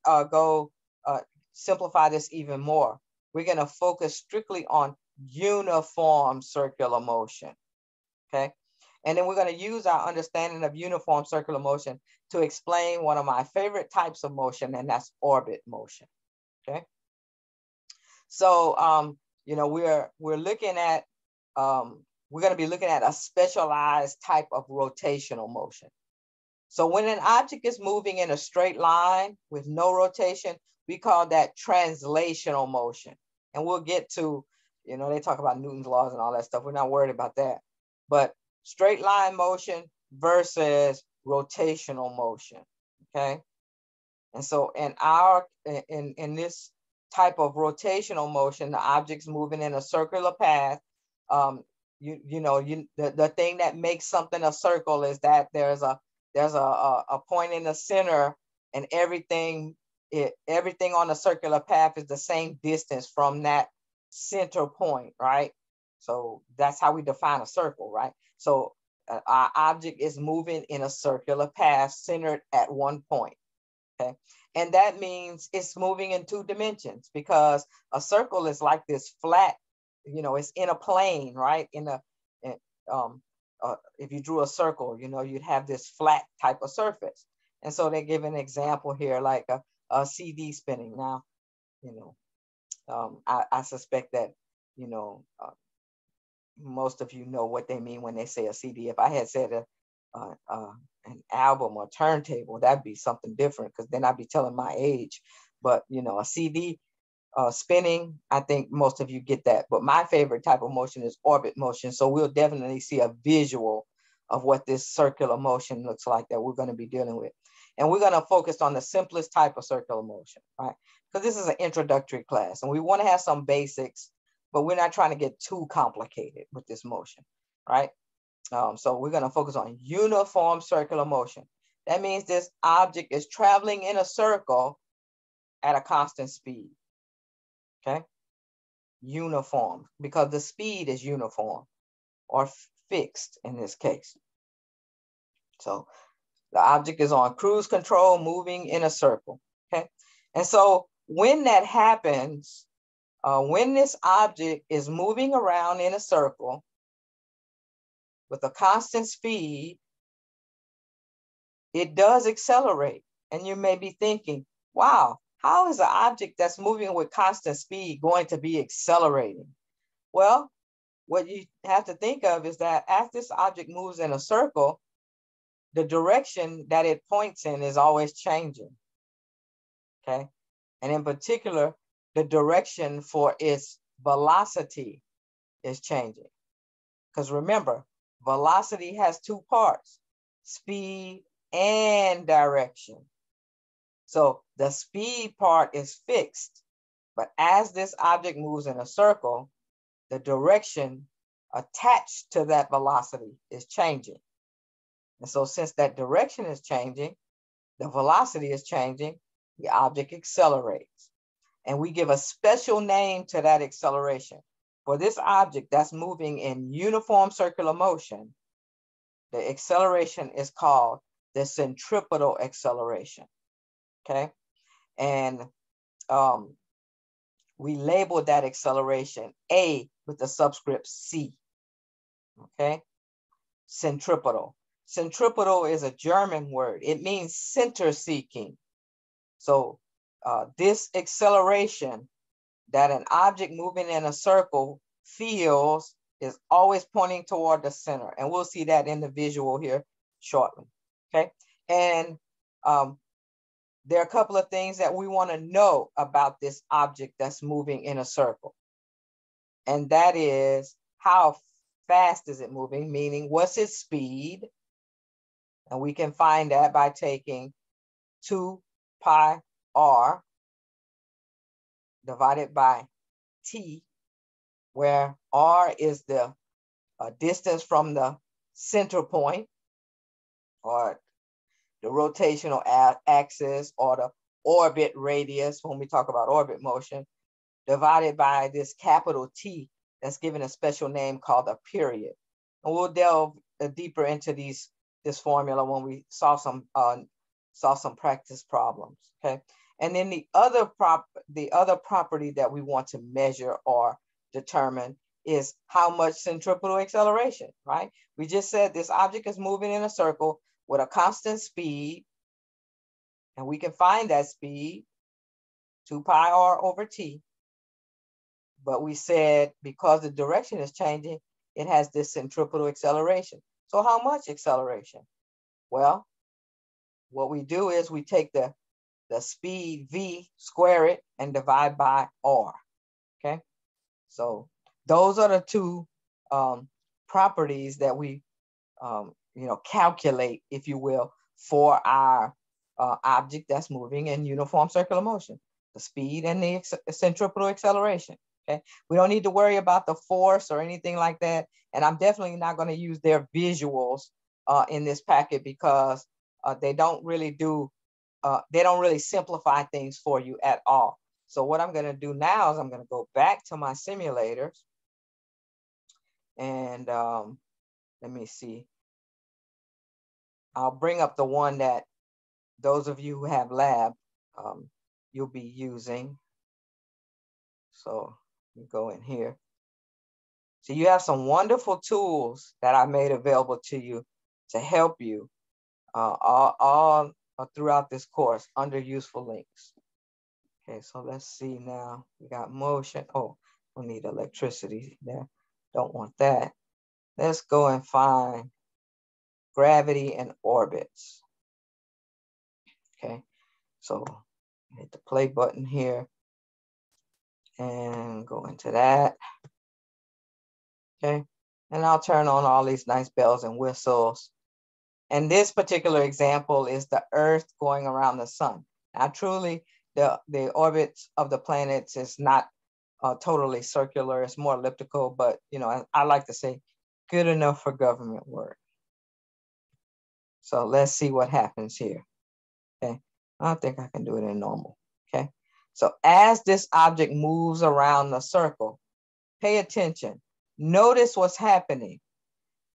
simplify this even more. We're going to focus strictly on uniform circular motion, okay? And then we're going to use our understanding of uniform circular motion to explain one of my favorite types of motion, and that's orbit motion, okay? So, you know, we're looking at, we're going to be looking at a specialized type of rotational motion. So when an object is moving in a straight line with no rotation, we call that translational motion. And we'll get to, you know, they talk about Newton's laws and all that stuff. We're not worried about that. But straight line motion versus rotational motion, okay? And so in this type of rotational motion, the object's moving in a circular path. the thing that makes something a circle is that there's a point in the center, and everything on the circular path is the same distance from that center point, right? So that's how we define a circle, right? So our object is moving in a circular path centered at one point. Okay. And that means it's moving in two dimensions, because a circle is like this flat, it's in a plane, right? If you drew a circle, you'd have this flat type of surface. And so they give an example here, like a CD spinning. Now, I suspect that, most of you know what they mean when they say a CD. If I had said an album or turntable, that'd be something different, because then I'd be telling my age. But a CD spinning, I think most of you get that. But my favorite type of motion is orbit motion. So we'll definitely see a visual of what this circular motion looks like that we're going to be dealing with. And we're going to focus on the simplest type of circular motion, right? Because this is an introductory class, and we want to have some basics, but we're not trying to get too complicated with this motion, right? So we're going to focus on uniform circular motion. That means this object is traveling in a circle at a constant speed. Okay, uniform, because the speed is uniform or fixed in this case. So the object is on cruise control, moving in a circle. Okay, and so when that happens, when this object is moving around in a circle with a constant speed, it does accelerate. And you may be thinking, wow, how is an object that's moving with constant speed going to be accelerating? Well, what you have to think of is that as this object moves in a circle, the direction that it points in is always changing, okay? And in particular, the direction for its velocity is changing. Because remember, velocity has two parts, speed and direction. So the speed part is fixed, but as this object moves in a circle, the direction attached to that velocity is changing. And so since that direction is changing, the velocity is changing, the object accelerates. And we give a special name to that acceleration. For this object that's moving in uniform circular motion, the acceleration is called the centripetal acceleration, okay? And we labeled that acceleration A with the subscript C, okay? Centripetal. Centripetal is a German word. It means center seeking. So this acceleration that an object moving in a circle feels is always pointing toward the center. And we'll see that in the visual here shortly, okay? And there are a couple of things that we want to know about this object that's moving in a circle. And that is, how fast is it moving? Meaning, what's its speed? And we can find that by taking 2 pi r divided by t, where r is the distance from the center point, or the rotational axis, or the orbit radius when we talk about orbit motion, divided by this capital T that's given a special name called a period. And we'll delve deeper into this formula when we saw some practice problems, okay? And then the other property that we want to measure or determine is how much centripetal acceleration, right? We just said this object is moving in a circle with a constant speed, and we can find that speed, 2 pi r over t. But we said because the direction is changing, it has this centripetal acceleration. So how much acceleration? Well, what we do is we take the speed v, square it, and divide by r, okay? So those are the two properties that we calculate, if you will, for our object that's moving in uniform circular motion, the speed and the centripetal acceleration. Okay, we don't need to worry about the force or anything like that. And I'm definitely not going to use their visuals in this packet because they don't really simplify things for you at all. So what I'm going to do now is I'm going to go back to my simulators and let me see. I'll bring up the one that those of you who have lab, you'll be using. So you go in here. So you have some wonderful tools that I made available to you to help you all throughout this course under useful links. Okay, so let's see now. We got motion. Oh, we need electricity there. Don't want that. Let's go and find gravity and orbits. Okay, so hit the play button here and go into that. Okay, and I'll turn on all these nice bells and whistles. And this particular example is the Earth going around the sun. Now, truly, the orbits of the planets is not totally circular. It's more elliptical, but you know, I like to say good enough for government work. So let's see what happens here. Okay, I don't think I can do it in normal. Okay, so as this object moves around the circle, pay attention. Notice what's happening.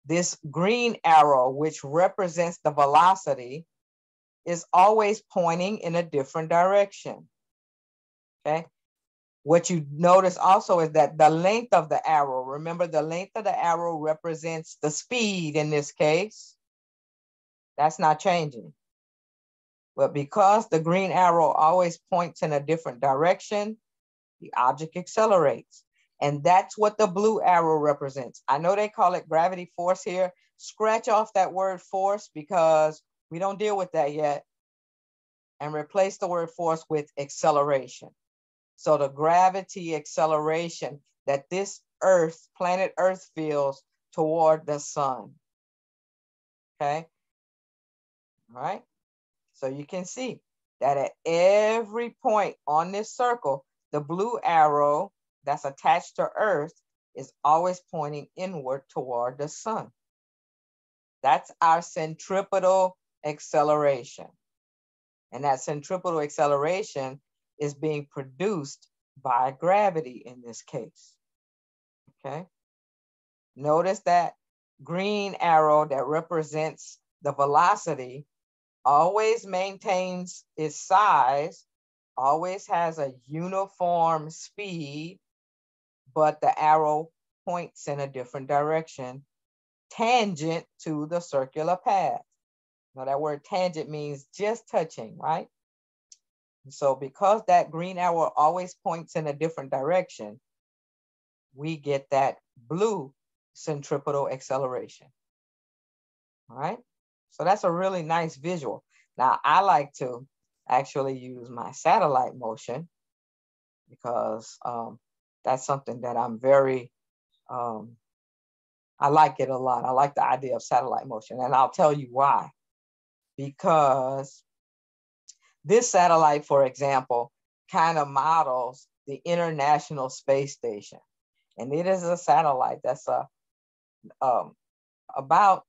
This green arrow, which represents the velocity, is always pointing in a different direction. Okay. What you notice also is that the length of the arrow, remember the length of the arrow represents the speed in this case. That's not changing. But because the green arrow always points in a different direction, the object accelerates. And that's what the blue arrow represents. I know they call it gravity force here. Scratch off that word force because we don't deal with that yet. And replace the word force with acceleration. So the gravity acceleration that this Earth, planet Earth feels toward the sun. Okay. All right. So you can see that at every point on this circle, the blue arrow that's attached to Earth is always pointing inward toward the sun. That's our centripetal acceleration. And that centripetal acceleration is being produced by gravity in this case. Okay. Notice that green arrow that represents the velocity always maintains its size, always has a uniform speed, but the arrow points in a different direction, tangent to the circular path. Now that word tangent means just touching, right? So because that green arrow always points in a different direction, we get that blue centripetal acceleration. All right. So that's a really nice visual. Now I like to actually use my satellite motion because that's something that I'm very, I like it a lot. I like the idea of satellite motion, and I'll tell you why. Because this satellite, for example, kind of models the International Space Station. And it is a satellite that's about,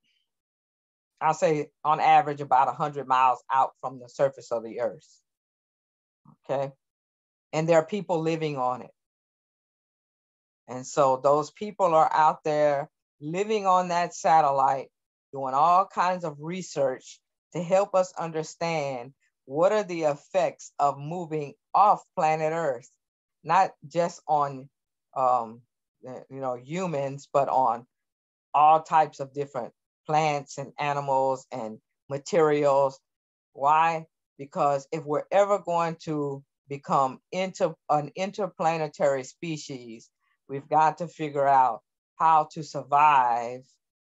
I'll say on average, about 100 miles out from the surface of the Earth. Okay. And there are people living on it. And so those people are out there living on that satellite, doing all kinds of research to help us understand what are the effects of moving off planet Earth, not just on humans, but on all types of different plants and animals and materials. Why? Because if we're ever going to become an interplanetary species, we've got to figure out how to survive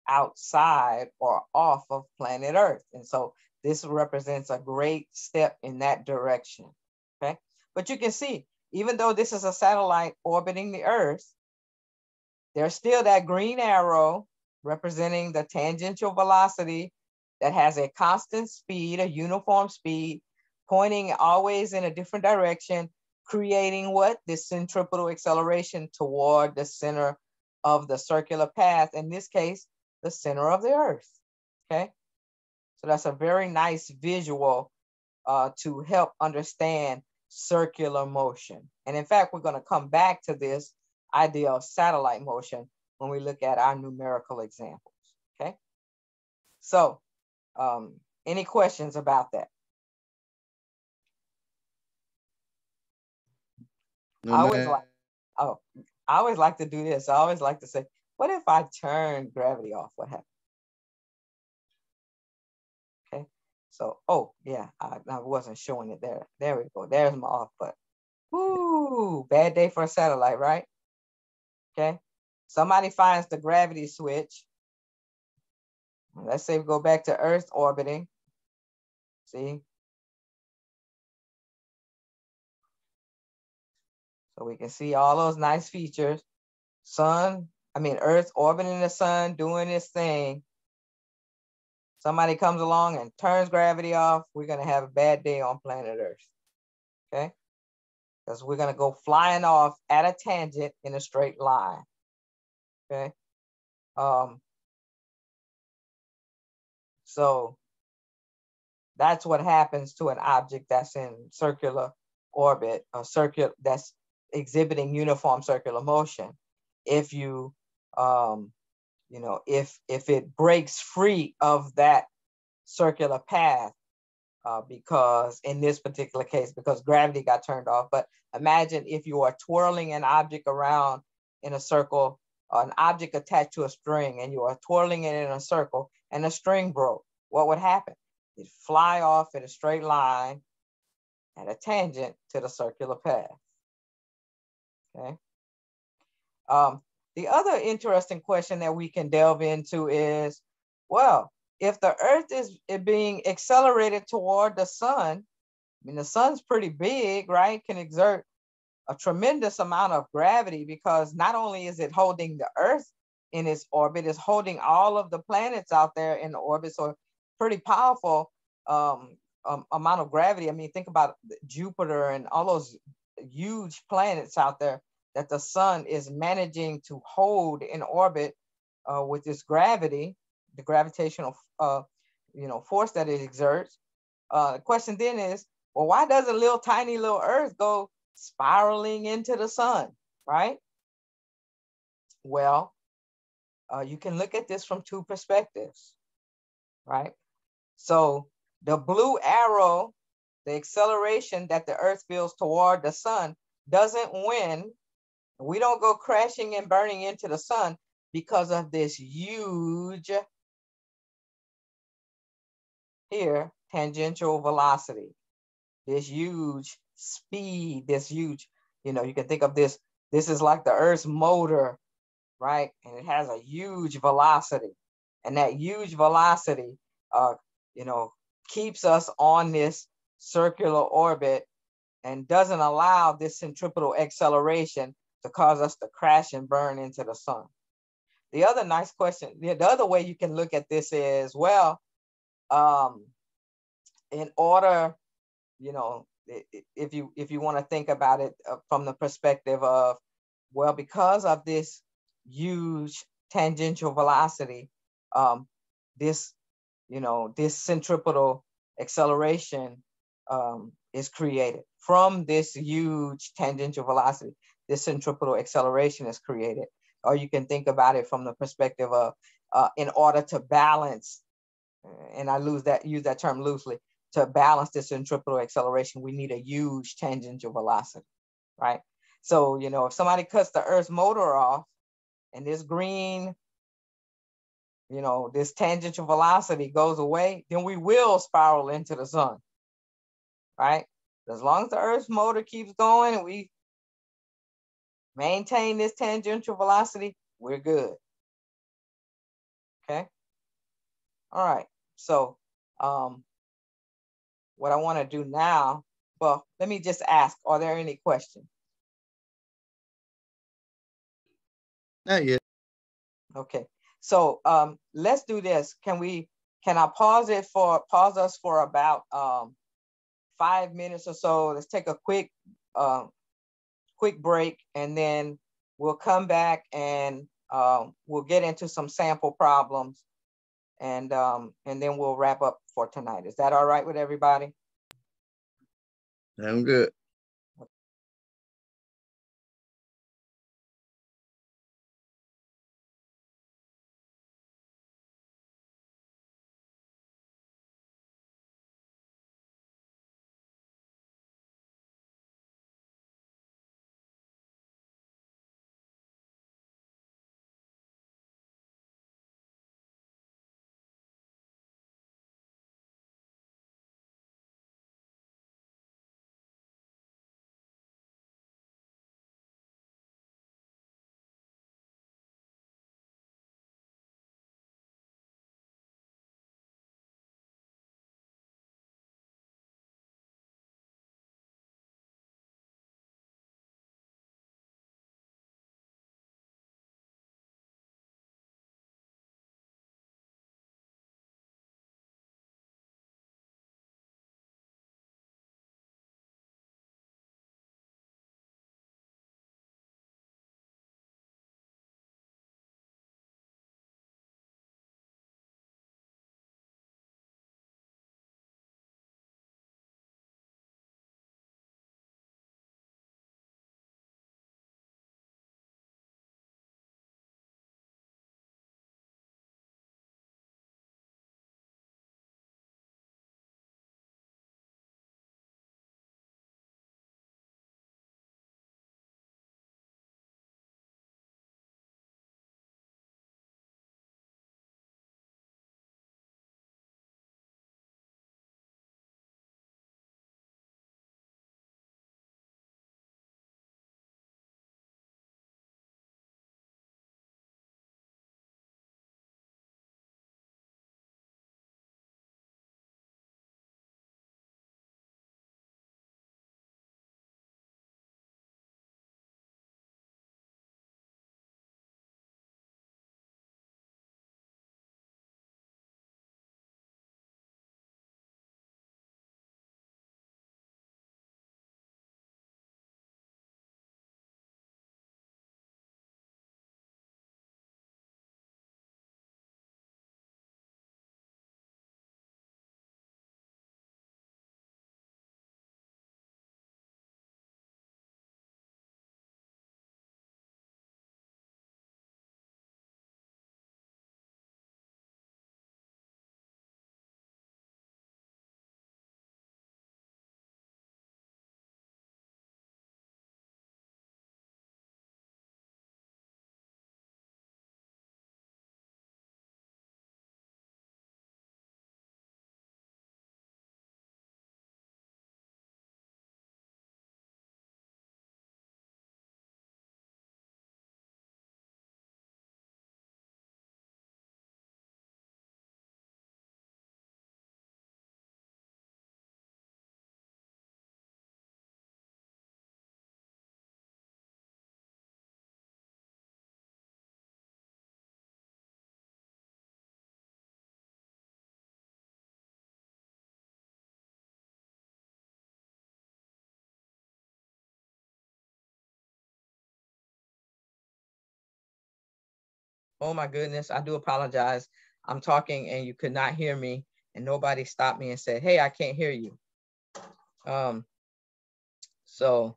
outside or off of planet Earth. And so this represents a great step in that direction. Okay. But you can see, even though this is a satellite orbiting the Earth, there's still that green arrow representing the tangential velocity that has a constant speed, a uniform speed, pointing always in a different direction, creating what? This centripetal acceleration toward the center of the circular path, in this case, the center of the Earth, okay? So that's a very nice visual to help understand circular motion. And in fact, we're gonna come back to this idea of satellite motion when we look at our numerical examples, okay? So any questions about that? No, I always like to do this. I always like to say, what if I turn gravity off? What happens? Okay. So, oh yeah, I wasn't showing it there. There we go. There's my off button. Woo, bad day for a satellite, right? Okay. Somebody finds the gravity switch. Let's say we go back to Earth orbiting. See? So we can see all those nice features. Earth orbiting the sun, doing its thing. Somebody comes along and turns gravity off, we're gonna have a bad day on planet Earth, okay? Because we're gonna go flying off at a tangent in a straight line, okay? So that's what happens to an object that's in circular orbit, a circuit that's exhibiting uniform circular motion. If you, if it breaks free of that circular path, because in this particular case, because gravity got turned off. But imagine if you are twirling an object around in a circle, an object attached to a string, and you are twirling it in a circle and the string broke. What would happen? It'd fly off in a straight line at a tangent to the circular path, okay? The other interesting question that we can delve into is, well, if the Earth is being accelerated toward the sun, the sun's pretty big, right? Can exert a tremendous amount of gravity, because not only is it holding the Earth in its orbit, it's holding all of the planets out there in the orbit. So pretty powerful amount of gravity. Think about Jupiter and all those huge planets out there that the sun is managing to hold in orbit with this gravity, the gravitational force that it exerts. The question then is, well, why doesn't tiny little Earth go spiraling into the sun, right? Well, you can look at this from two perspectives, right? So the blue arrow, the acceleration that the Earth feels toward the sun, doesn't win. We don't go crashing and burning into the sun because of this huge here tangential velocity, this huge speed, this huge, you can think of this is like the Earth's motor, right? And it has a huge velocity, and that huge velocity keeps us on this circular orbit and doesn't allow this centripetal acceleration to cause us to crash and burn into the sun. The other nice question, the other way you can look at this is, well, in order, if you want to think about it from the perspective of, well, because of this huge tangential velocity, this centripetal acceleration is created from this huge tangential velocity. This centripetal acceleration is created. Or you can think about it from the perspective of, in order to balance, and I use that term loosely, to balance this centripetal acceleration, we need a huge tangential velocity, right? So, if somebody cuts the Earth's motor off and this green, this tangential velocity goes away, then we will spiral into the sun, right? As long as the Earth's motor keeps going and we maintain this tangential velocity, we're good, okay? All right, so what I want to do now, well, let me just ask, are there any questions? Not yet. Okay, so let's do this. Can I pause us for about 5 minutes or so? Let's take a quick quick break, and then we'll come back and we'll get into some sample problems, and then we'll wrap up for tonight. Is that all right with everybody? I'm good. Oh my goodness, I do apologize. I'm talking and you could not hear me, and nobody stopped me and said, "Hey, I can't hear you." So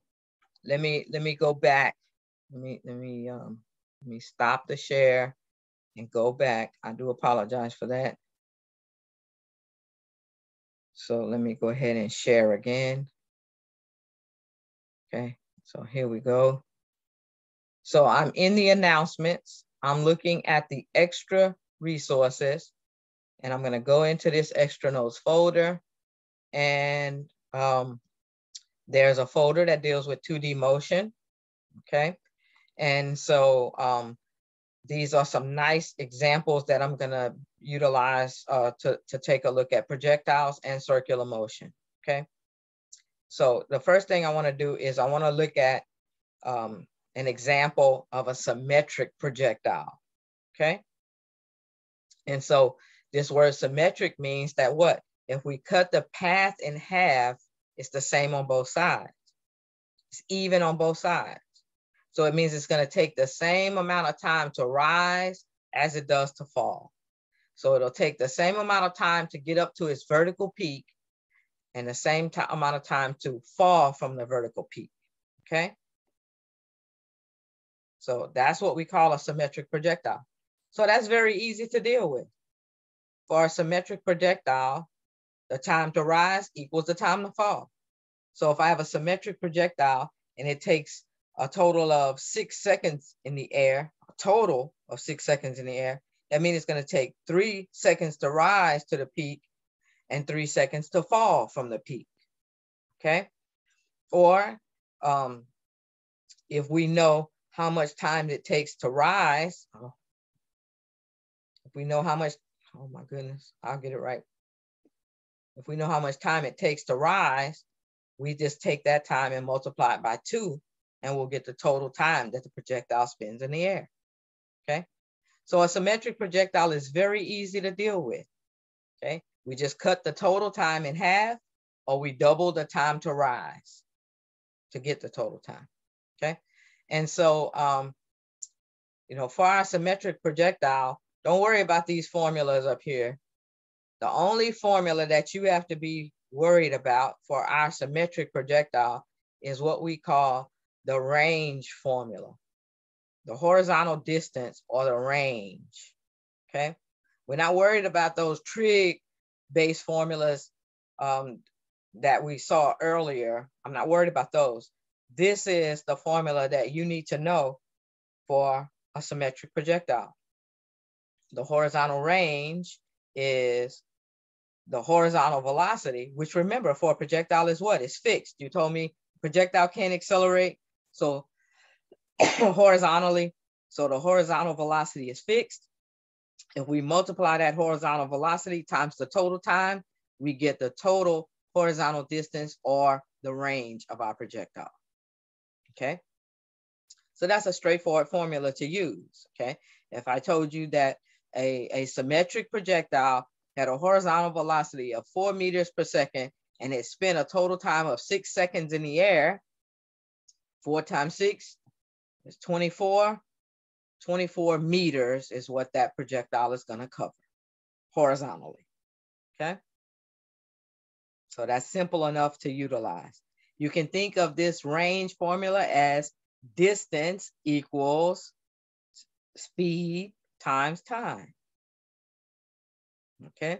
let me go back. Let me stop the share and go back. I do apologize for that. So let me go ahead and share again. Okay, so here we go. So I'm in the announcements. I'm looking at the extra resources, and I'm going to go into this extra notes folder, and there's a folder that deals with 2D motion. Okay, and so these are some nice examples that I'm going to utilize to take a look at projectiles and circular motion. Okay, so the first thing I want to do is I want to look at an example of a symmetric projectile. Okay, and so this word symmetric means that what? If we cut the path in half, it's the same on both sides. It's even on both sides. So it means it's going to take the same amount of time to rise as it does to fall. So it'll take the same amount of time to get up to its vertical peak and the same amount of time to fall from the vertical peak, okay? So that's what we call a symmetric projectile. So that's very easy to deal with. For a symmetric projectile, the time to rise equals the time to fall. So if I have a symmetric projectile and it takes a total of 6 seconds in the air, a total of 6 seconds in the air, that means it's going to take 3 seconds to rise to the peak and 3 seconds to fall from the peak, okay? Or if we know how much time it takes to rise, if we know how much, oh my goodness, I'll get it right. If we know how much time it takes to rise, we just take that time and multiply it by 2, and we'll get the total time that the projectile spins in the air, okay? So a symmetric projectile is very easy to deal with, okay? We just cut the total time in half, or we double the time to rise to get the total time, okay? And so, you know, for our symmetric projectile, don't worry about these formulas up here. The only formula that you have to be worried about for our symmetric projectile is what we call the range formula, the horizontal distance or the range, okay? We're not worried about those trig-based formulas that we saw earlier. I'm not worried about those. This is the formula that you need to know for a symmetric projectile. The horizontal range is the horizontal velocity, which remember for a projectile is what? It's fixed. You told me projectile can't accelerate, so horizontally, so the horizontal velocity is fixed. If we multiply that horizontal velocity times the total time, we get the total horizontal distance or the range of our projectile, okay? So that's a straightforward formula to use, okay? If I told you that a symmetric projectile had a horizontal velocity of 4 meters per second and it spent a total time of 6 seconds in the air, 4 times 6 is 24. 24 meters is what that projectile is going to cover horizontally, okay? So that's simple enough to utilize. You can think of this range formula as distance equals speed times time, okay?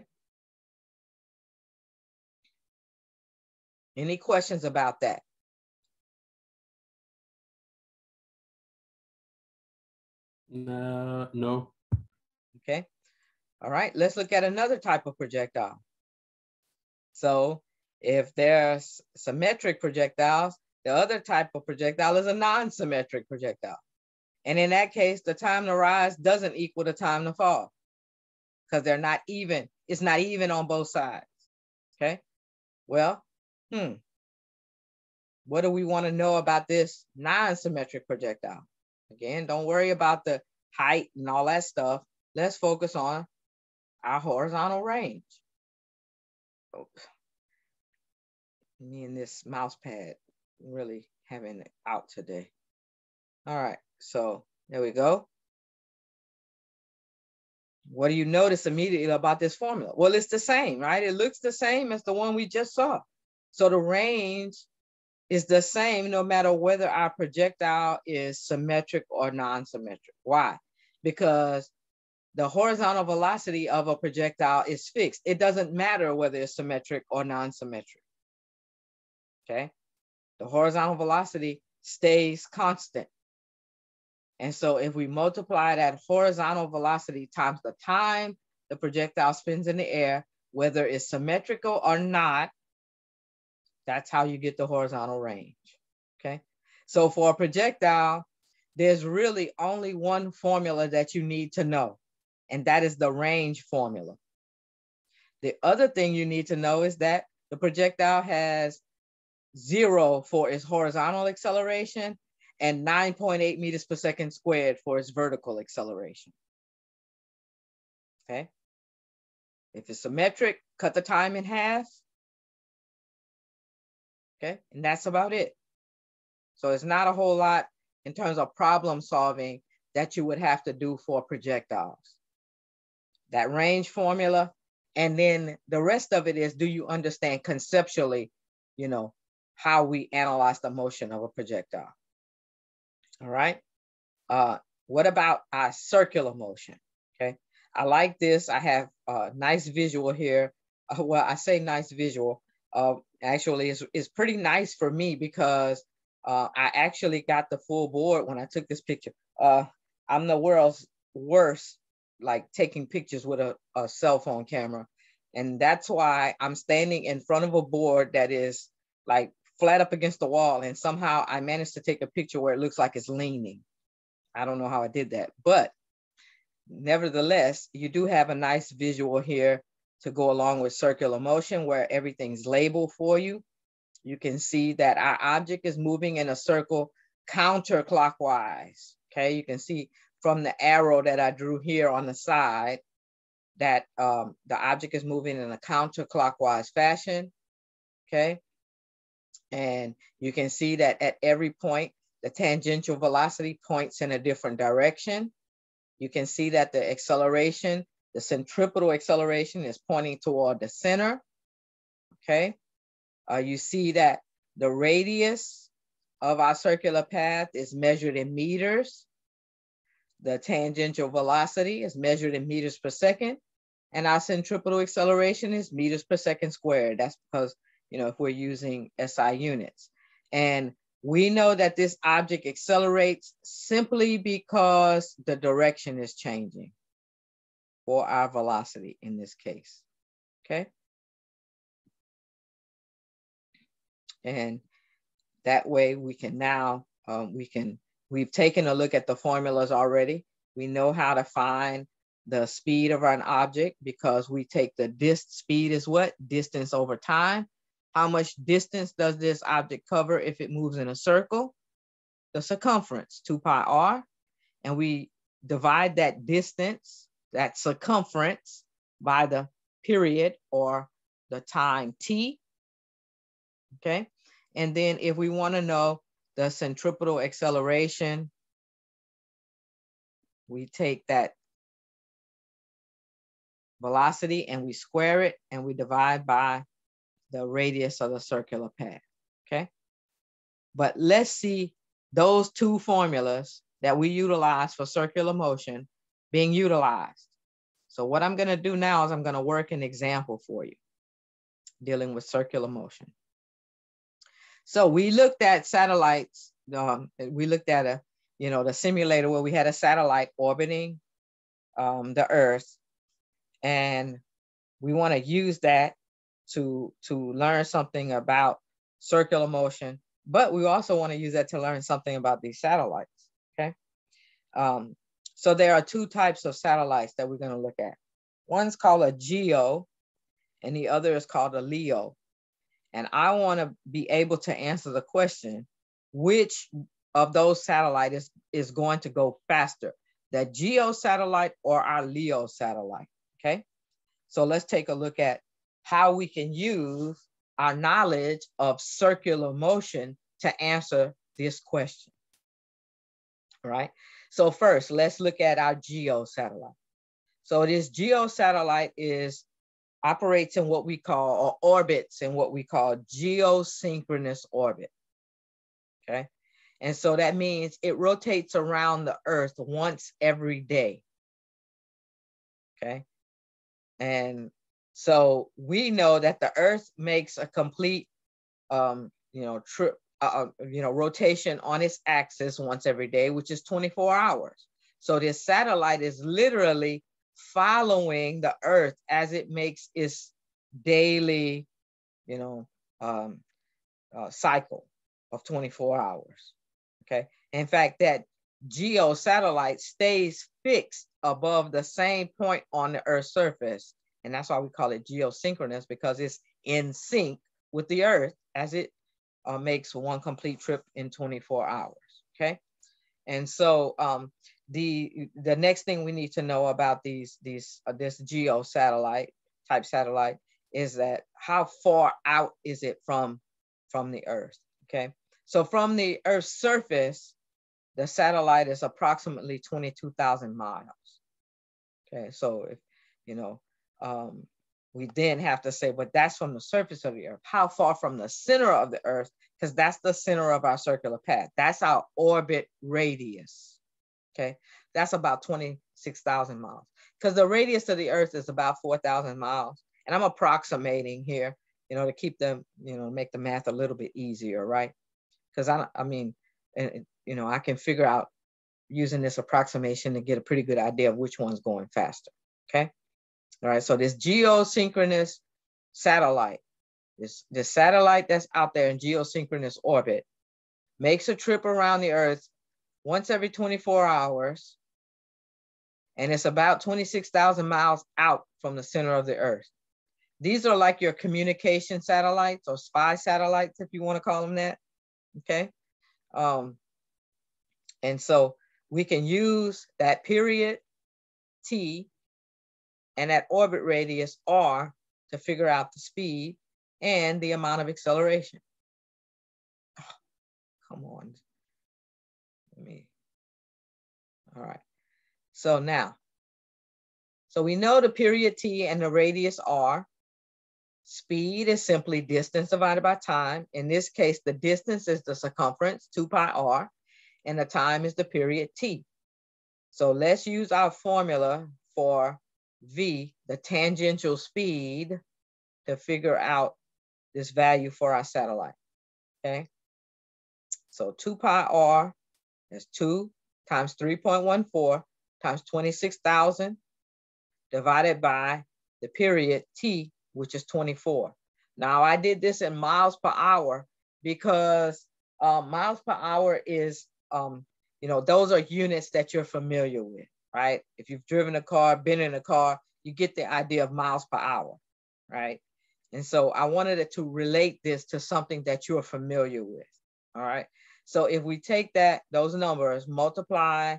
Any questions about that? No. Okay. All right, let's look at another type of projectile. So if there's symmetric projectiles, the other type of projectile is a non-symmetric projectile. And in that case, the time to rise doesn't equal the time to fall because they're not even. It's not even on both sides, okay? Well, what do we want to know about this non-symmetric projectile? Again, don't worry about the height and all that stuff. Let's focus on our horizontal range. Oh, me and this mouse pad really having it out today. All right, so there we go. What do you notice immediately about this formula? Well, it's the same, right? It looks the same as the one we just saw. So the range is the same no matter whether our projectile is symmetric or non-symmetric. Why? Because the horizontal velocity of a projectile is fixed. It doesn't matter whether it's symmetric or non-symmetric, okay? The horizontal velocity stays constant. And so if we multiply that horizontal velocity times the time the projectile spins in the air, whether it's symmetrical or not, that's how you get the horizontal range, okay? So for a projectile, there's really only one formula that you need to know, and that is the range formula. The other thing you need to know is that the projectile has 0 for its horizontal acceleration and 9.8 meters per second squared for its vertical acceleration, okay? If it's symmetric, cut the time in half, okay? And that's about it. So it's not a whole lot in terms of problem solving that you would have to do for projectiles. That range formula, and then the rest of it is, do you understand conceptually, you know, how we analyze the motion of a projectile? All right. What about our circular motion? Okay. I like this. I have a nice visual here. Well, I say nice visual. Actually, it's pretty nice for me because I actually got the full board when I took this picture. I'm the world's worst, like taking pictures with a cell phone camera. And that's why I'm standing in front of a board that is like flat up against the wall. And somehow I managed to take a picture where it looks like it's leaning. I don't know how I did that, but nevertheless, you do have a nice visual here to go along with circular motion where everything's labeled for you. You can see that our object is moving in a circle counterclockwise. Okay, you can see from the arrow that I drew here on the side that the object is moving in a counterclockwise fashion. Okay, and you can see that at every point, the tangential velocity points in a different direction. You can see that the acceleration, the centripetal acceleration is pointing toward the center, okay? You see that the radius of our circular path is measured in meters. The tangential velocity is measured in meters per second, and our centripetal acceleration is meters per second squared. That's because, you know, if we're using SI units. And we know that this object accelerates simply because the direction is changing for our velocity in this case, okay? And that way we can now, we've taken a look at the formulas already. We know how to find the speed of an object because we take the speed is what? Distance over time. How much distance does this object cover if it moves in a circle? The circumference, 2 pi r. And we divide that distance, that circumference, by the period or the time t. Okay. And then if we want to know the centripetal acceleration, we take that velocity and we square it and we divide by the radius of the circular path, okay? But let's see those two formulas that we utilize for circular motion being utilized. So what I'm gonna do now is I'm gonna work an example for you dealing with circular motion. So we looked at satellites, we looked at the simulator where we had a satellite orbiting the Earth, and we wanna use that to learn something about circular motion, but we also want to use that to learn something about these satellites, okay? So there are two types of satellites that we're going to look at. One's called a GEO, and the other is called a LEO. And I want to be able to answer the question, which of those satellites is going to go faster, the GEO satellite or our LEO satellite, okay? So let's take a look at how we can use our knowledge of circular motion to answer this question, right? So first, let's look at our GEO satellite. So this GEO satellite operates in what we call, or orbits in what we call geosynchronous orbit, okay? And so that means it rotates around the Earth once every day, okay? And so we know that the Earth makes a complete, rotation on its axis once every day, which is 24 hours. So this satellite is literally following the Earth as it makes its daily, cycle of 24 hours. Okay. In fact, that GEO satellite stays fixed above the same point on the Earth's surface. And that's why we call it geosynchronous, because it's in sync with the Earth as it makes one complete trip in 24 hours, okay? And so the next thing we need to know about this GEO satellite is that how far out is it from the Earth, okay? So from the Earth's surface, the satellite is approximately 22,000 miles. Okay, so if, you know, we then have to say, but that's from the surface of the Earth. How far from the center of the Earth? Because that's the center of our circular path. That's our orbit radius. Okay, that's about 26,000 miles. Because the radius of the Earth is about 4,000 miles. And I'm approximating here, you know, to keep them, you know, make the math a little bit easier, right? Because I mean, you know, I can figure out using this approximation to get a pretty good idea of which one's going faster. Okay. All right. So this geosynchronous satellite, this satellite that's out there in geosynchronous orbit, makes a trip around the Earth once every 24 hours. And it's about 26,000 miles out from the center of the Earth. These are like your communication satellites or spy satellites, if you want to call them that. Okay. And so we can use that period T and that orbit radius R to figure out the speed and the amount of acceleration. Oh, come on. All right. So now, so we know the period T and the radius R. Speed is simply distance divided by time. In this case, the distance is the circumference, 2 pi r, and the time is the period T. So let's use our formula for V, the tangential speed, to figure out this value for our satellite, okay? So 2 pi r is 2 times 3.14 times 26,000 divided by the period T, which is 24. Now I did this in miles per hour because miles per hour is, you know, those are units that you're familiar with, right? If you've driven a car, been in a car, you get the idea of miles per hour, right? And so I wanted it to relate this to something that you're familiar with, all right? So if we take those numbers, multiply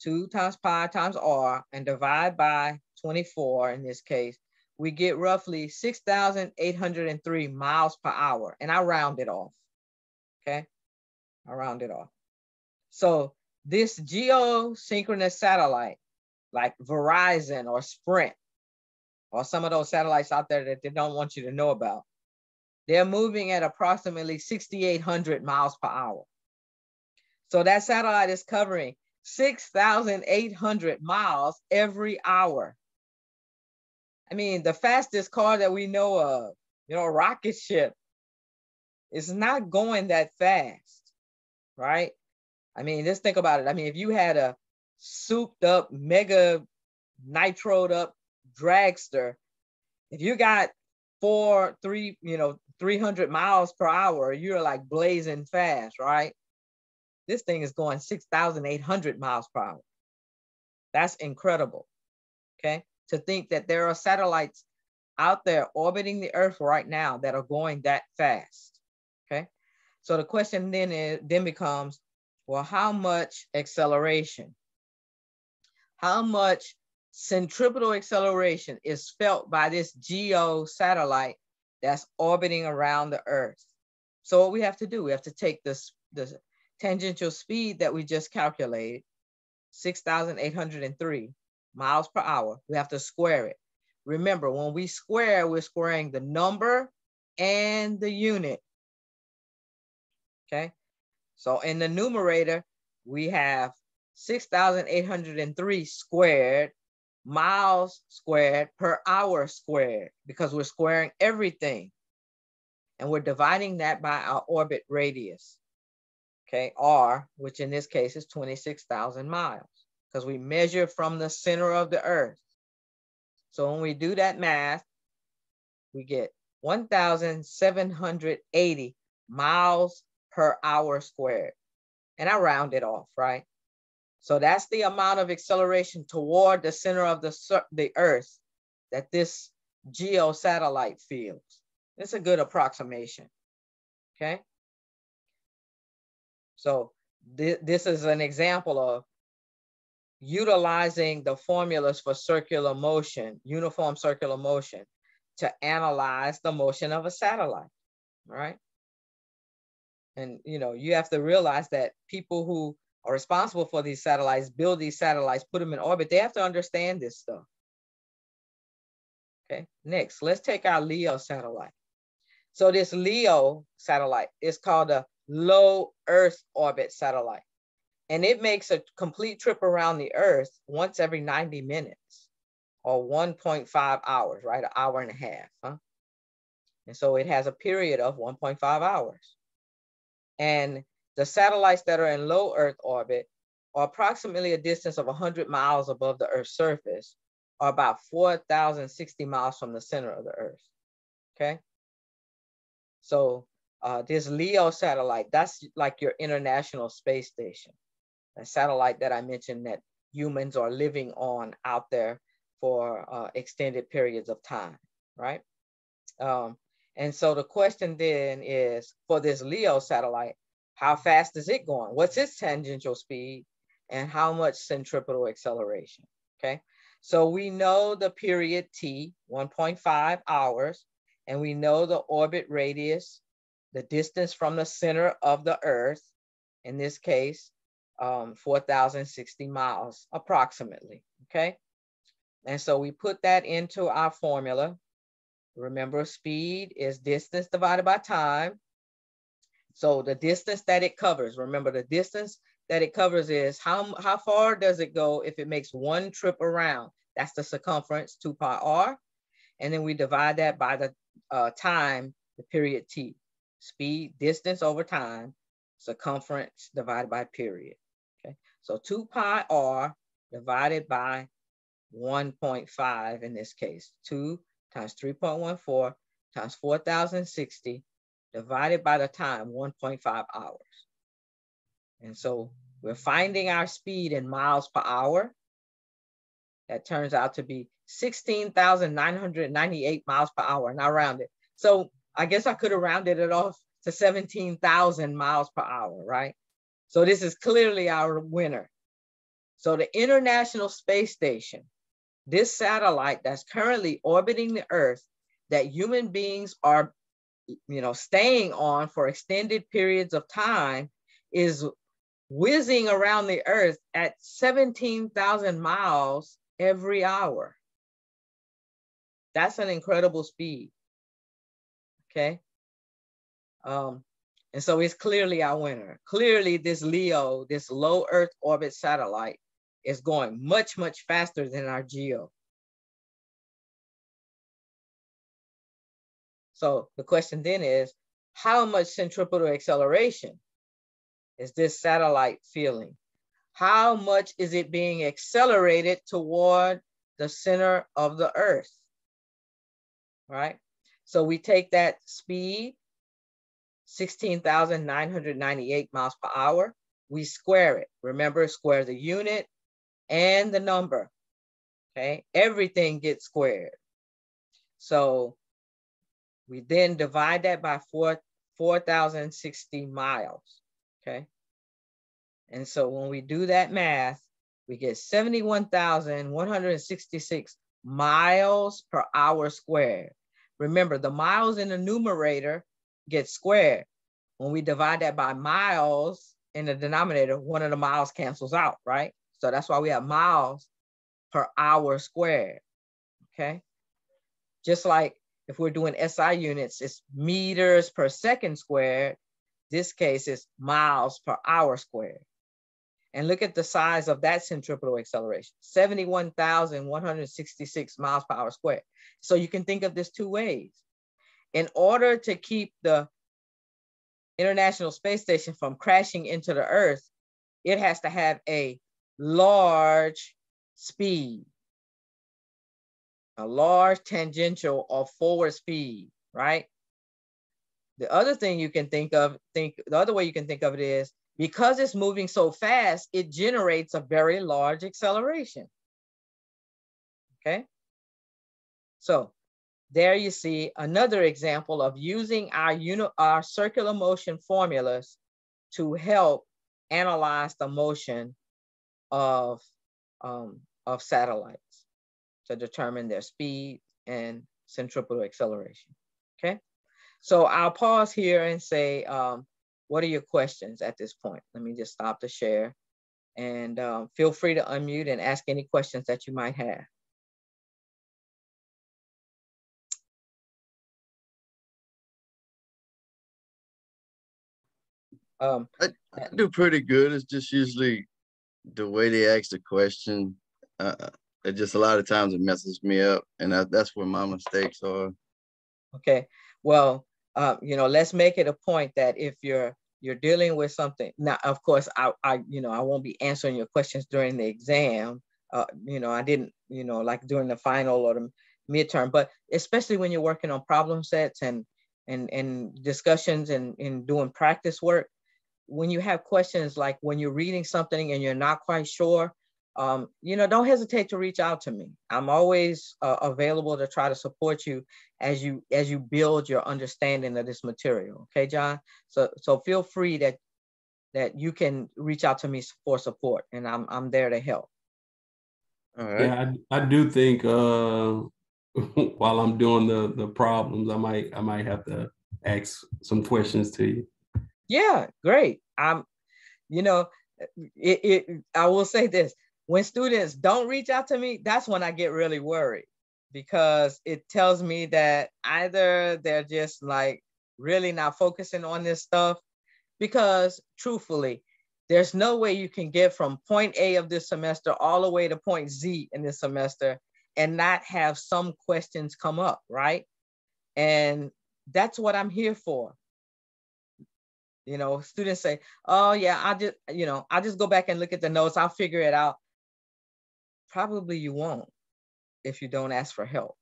2 times pi times r and divide by 24 in this case, we get roughly 6,803 miles per hour. And I round it off, okay? I round it off. So this geosynchronous satellite, like Verizon or Sprint, or some of those satellites out there that they don't want you to know about, they're moving at approximately 6,800 miles per hour. So that satellite is covering 6,800 miles every hour. I mean, the fastest car that we know of, you know, a rocket ship, is not going that fast, right? I mean, just think about it. I mean, if you had a souped up, mega nitroed up dragster, if you got 300 miles per hour, you're like blazing fast, right? This thing is going 6,800 miles per hour. That's incredible, okay? To think that there are satellites out there orbiting the Earth right now that are going that fast, okay? So the question then becomes, well, how much acceleration? How much centripetal acceleration is felt by this geo satellite that's orbiting around the Earth? So what we have to do, we have to take the tangential speed that we just calculated, 6,803 miles per hour. We have to square it. Remember, when we square, we're squaring the number and the unit, okay? So in the numerator, we have 6,803 squared, miles squared per hour squared, because we're squaring everything. And we're dividing that by our orbit radius, okay? R, which in this case is 26,000 miles, because we measure from the center of the Earth. So when we do that math, we get 1,780 miles per hour squared. And I round it off, right? So that's the amount of acceleration toward the center of the Earth that this geo satellite feels. It's a good approximation, okay? So this is an example of utilizing the formulas for circular motion, uniform circular motion, to analyze the motion of a satellite, right? And, you know, you have to realize that people who are responsible for these satellites, build these satellites, put them in orbit, they have to understand this stuff. Okay, next, let's take our LEO satellite. So this LEO satellite is called a low Earth orbit satellite. And it makes a complete trip around the Earth once every 90 minutes or 1.5 hours, right? An hour and a half, huh? And so it has a period of 1.5 hours. And the satellites that are in low Earth orbit are approximately a distance of 100 miles above the Earth's surface, or about 4,060 miles from the center of the Earth, okay? So this LEO satellite, that's like your International Space Station, a satellite that I mentioned that humans are living on out there for extended periods of time, right? And so the question then is, for this LEO satellite, how fast is it going? What's its tangential speed? And how much centripetal acceleration, okay? So we know the period T, 1.5 hours, and we know the orbit radius, the distance from the center of the Earth, in this case, 4,060 miles approximately, okay? And so we put that into our formula. Remember, speed is distance divided by time. So the distance that it covers, remember the distance that it covers is how far does it go if it makes one trip around? That's the circumference, 2 pi r. And then we divide that by the time, the period T. Speed, distance over time, circumference divided by period. Okay, so 2 pi r divided by 1.5 in this case. 2 times 3.14 times 4,060 divided by the time, 1.5 hours. And so we're finding our speed in miles per hour. That turns out to be 16,998 miles per hour, and I rounded. So I guess I could have rounded it off to 17,000 miles per hour, right? So this is clearly our winner. So the International Space Station, this satellite that's currently orbiting the Earth, that human beings are, you know, staying on for extended periods of time, is whizzing around the Earth at 17,000 miles every hour. That's an incredible speed, okay? And so it's clearly our winner. Clearly this LEO, this low Earth orbit satellite, is going much, much faster than our GEO. So the question then is, how much centripetal acceleration is this satellite feeling? How much is it being accelerated toward the center of the Earth, right? So we take that speed, 16,998 miles per hour, we square it. Remember, square the unit and the number, okay? Everything gets squared. So we then divide that by 4,060 miles, okay? And so when we do that math, we get 71,166 miles per hour squared. Remember, the miles in the numerator get squared. When we divide that by miles in the denominator, one of the miles cancels out, right? So that's why we have miles per hour squared, okay? Just like if we're doing SI units, it's meters per second squared. This case is miles per hour squared. And look at the size of that centripetal acceleration, 71,166 miles per hour squared. So you can think of this two ways. In order to keep the International Space Station from crashing into the Earth, it has to have a large speed, a large tangential or forward speed, right? The other thing you can the other way you can think of it is, because it's moving so fast, it generates a very large acceleration, okay? So there you see another example of using our circular motion formulas to help analyze the motion of satellites to determine their speed and centripetal acceleration, okay? So I'll pause here and say, what are your questions at this point? Let me just stop the share, and feel free to unmute and ask any questions that you might have. I do pretty good. It's just usually the way they ask the question. It just a lot of times it messes me up, and that's where my mistakes are. Okay, well, let's make it a point that if you're dealing with something now, of course, I won't be answering your questions during the exam. I didn't, like during the final or the midterm, but especially when you're working on problem sets and discussions and doing practice work, when you have questions, like when you're reading something and you're not quite sure, don't hesitate to reach out to me. I'm always available to try to support you as you build your understanding of this material. Okay, John? So feel free that you can reach out to me for support, and I'm there to help. All right. Yeah, I do think while I'm doing the problems, I might have to ask some questions to you. Yeah, great. I will say this. When students don't reach out to me, that's when I get really worried, because it tells me that either they're just like really not focusing on this stuff, because truthfully, there's no way you can get from point A of this semester all the way to point Z in this semester and not have some questions come up, right? And that's what I'm here for. Students say, oh yeah, I'll just go back and look at the notes. I'll figure it out. Probably you won't if you don't ask for help.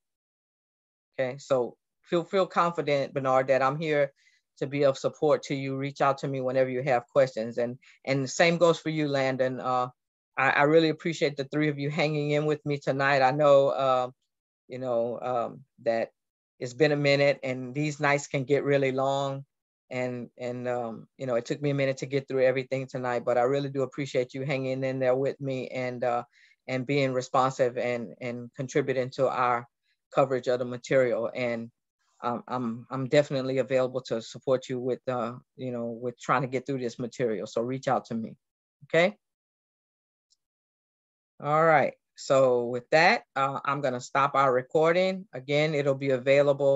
Okay, so feel confident, Bernard, that I'm here to be of support to you. Reach out to me whenever you have questions. And the same goes for you, Landon. I really appreciate the three of you hanging in with me tonight. I know, that it's been a minute, and these nights can get really long. And it took me a minute to get through everything tonight, but I really do appreciate you hanging in there with me and being responsive and contributing to our coverage of the material. And I'm definitely available to support you with with trying to get through this material. So reach out to me. Okay. All right. So with that, I'm going to stop our recording. Again, it'll be available